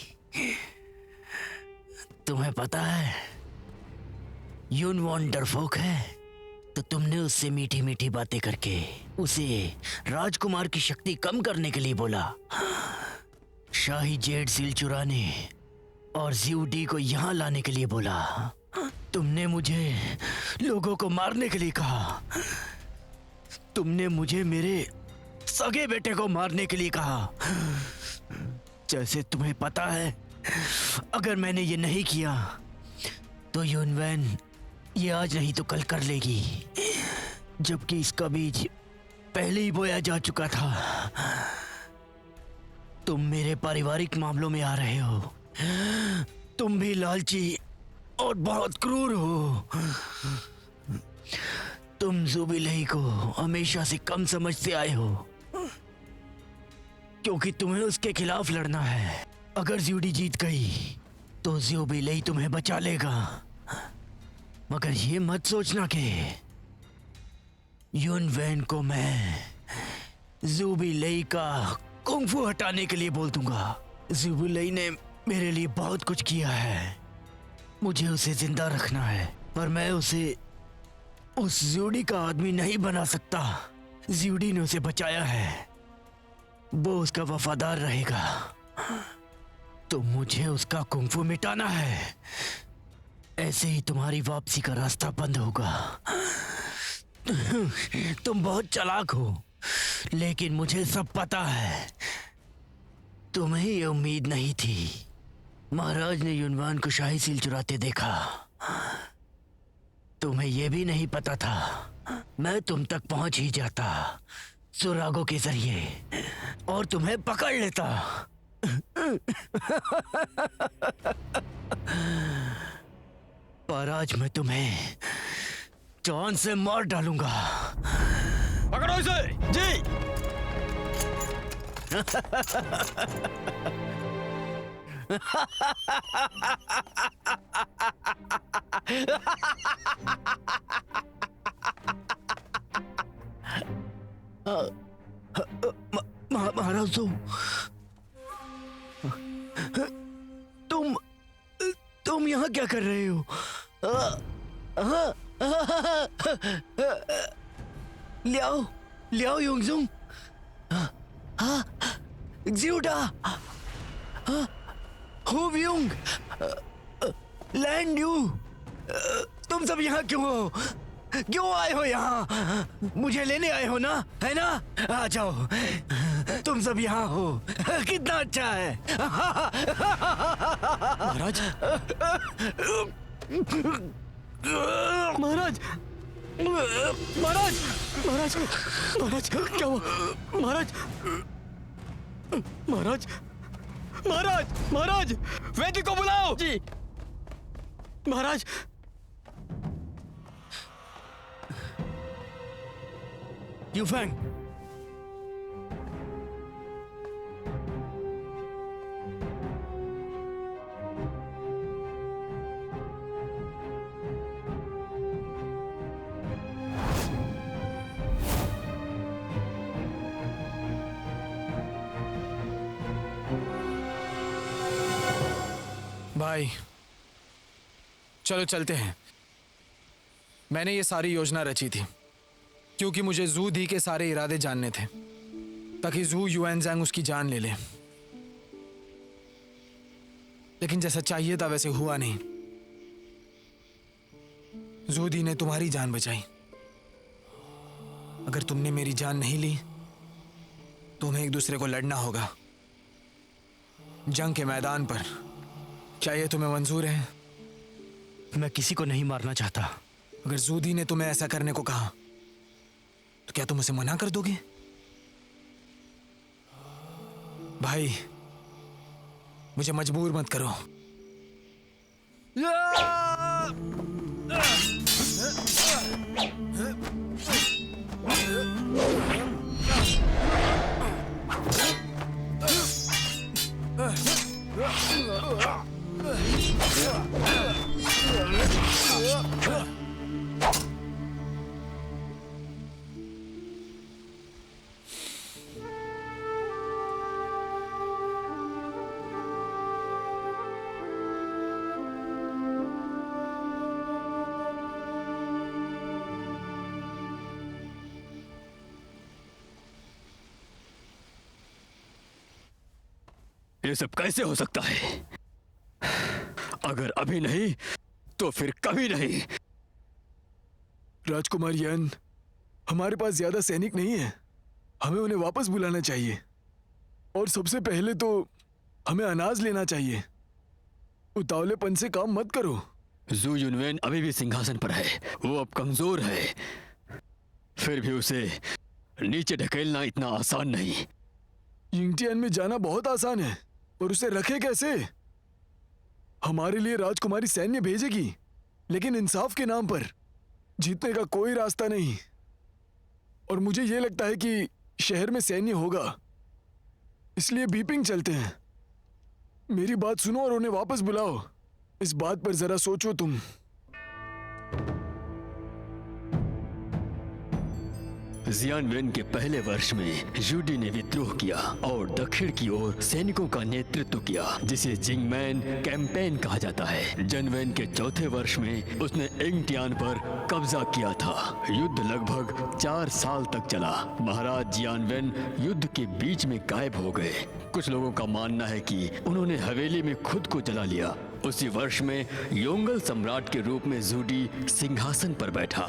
तुम्हें पता है यून वॉन डरफोक है, तो तुमने उससे मीठी मीठी बातें करके उसे राजकुमार की शक्ति कम करने के लिए बोला। शाही जेड सील चुराने और जीवडी को यहाँ लाने के लिए बोला। तुमने मुझे लोगों को मारने के लिए कहा। तुमने मुझे मेरे सगे बेटे को मारने के लिए कहा। जैसे तुम्हें पता है, अगर मैंने ये नहीं किया तो युनवैन ये आज नहीं तो कल कर लेगी, जबकि इसका बीज पहले ही बोया जा चुका था। तुम मेरे पारिवारिक मामलों में आ रहे हो। तुम भी लालची और बहुत क्रूर हो। तुम ज़ुबिलई को हमेशा से कम समझते आए हो, क्योंकि तुम्हें उसके खिलाफ लड़ना है। अगर ज़्यूडी जीत गई तो ज़ुबिलई तुम्हें बचा लेगा, मगर ये मत सोचना कि युनवैन को मैं ज़ुबिलई का कुंग-फू हटाने के लिए बोल दूंगा। ज़ुबिलई ने मेरे लिए बहुत कुछ किया है, मुझे उसे जिंदा रखना है, पर मैं उसे उस ज़्यूडी का आदमी नहीं बना सकता। ज़्यूडी ने उसे बचाया है, वो उसका वफादार रहेगा, तो मुझे उसका कुंग-फू मिटाना है। ऐसे ही तुम्हारी वापसी का रास्ता बंद होगा। तुम बहुत चालाक हो, लेकिन मुझे सब पता है। तुम्हें ये उम्मीद नहीं थी। महाराज ने युनवान को शाही सील चुराते देखा। तुम्हें यह भी नहीं पता था मैं तुम तक पहुंच ही जाता सुरागों के जरिए और तुम्हें पकड़ लेता। पर आज मैं तुम्हें जान से मार डालूंगा। पकड़ो इसे जी। महाराज तुम यहाँ क्या कर रहे हो? लियाओ युंगजुंग, ज़्यूडा, हुव्युंग, लैंड यू, तुम सब यहाँ क्यों हो? क्यों आए हो यहाँ? मुझे लेने आए हो ना, है ना? आ जाओ, तुम सब यहाँ हो, कितना अच्छा है। महाराज, महाराज, महाराज, महाराज, महाराज, क्या हुआ? महाराज, महाराज, महाराज, महाराज, वैद्य को बुलाओ जी। महाराज, यूफेंग, भाई चलो चलते हैं। मैंने ये सारी योजना रची थी क्योंकि मुझे जू दी के सारे इरादे जानने थे, ताकि जू युएनज़ांग उसकी जान ले ले। लेकिन जैसा चाहिए था वैसे हुआ नहीं। जू दी ने तुम्हारी जान बचाई। अगर तुमने मेरी जान नहीं ली तो हमें एक दूसरे को लड़ना होगा जंग के मैदान पर। क्या ये तुम्हें मंजूर है? मैं किसी को नहीं मारना चाहता। अगर जूदी ने तुम्हें ऐसा करने को कहा तो क्या तुम उसे मना कर दोगे? भाई मुझे मजबूर मत करो। ये सब कैसे हो सकता है? अगर अभी नहीं तो फिर कभी नहीं। राजकुमार यान, हमारे पास ज्यादा सैनिक नहीं है। हमें उन्हें वापस बुलाना चाहिए और सबसे पहले तो हमें अनाज लेना चाहिए। उतावलेपन से काम मत करो। जू युनवेन अभी भी सिंहासन पर है। वो अब कमजोर है, फिर भी उसे नीचे ढकेलना इतना आसान नहीं। यिंगटियान में जाना बहुत आसान है, और उसे रखे कैसे? हमारे लिए राजकुमारी सैन्य भेजेगी, लेकिन इंसाफ के नाम पर जीतने का कोई रास्ता नहीं। और मुझे यह लगता है कि शहर में सैन्य होगा, इसलिए बीपिंग चलते हैं। मेरी बात सुनो और उन्हें वापस बुलाओ। इस बात पर जरा सोचो तुम। जियानवेन के पहले वर्ष में यूडी ने विद्रोह किया और दक्षिण की ओर सैनिकों का नेतृत्व किया, जिसे जिंगमैन कैंपेन कहा जाता है। जनवेन के चौथे वर्ष में उसने यिंगटियान पर कब्जा किया था। युद्ध लगभग 4 साल तक चला। महाराज जियानवेन युद्ध के बीच में गायब हो गए। कुछ लोगों का मानना है कि उन्होंने हवेली में खुद को जला लिया। उसी वर्ष में योंगल सम्राट के रूप में जूडी सिंहासन पर बैठा।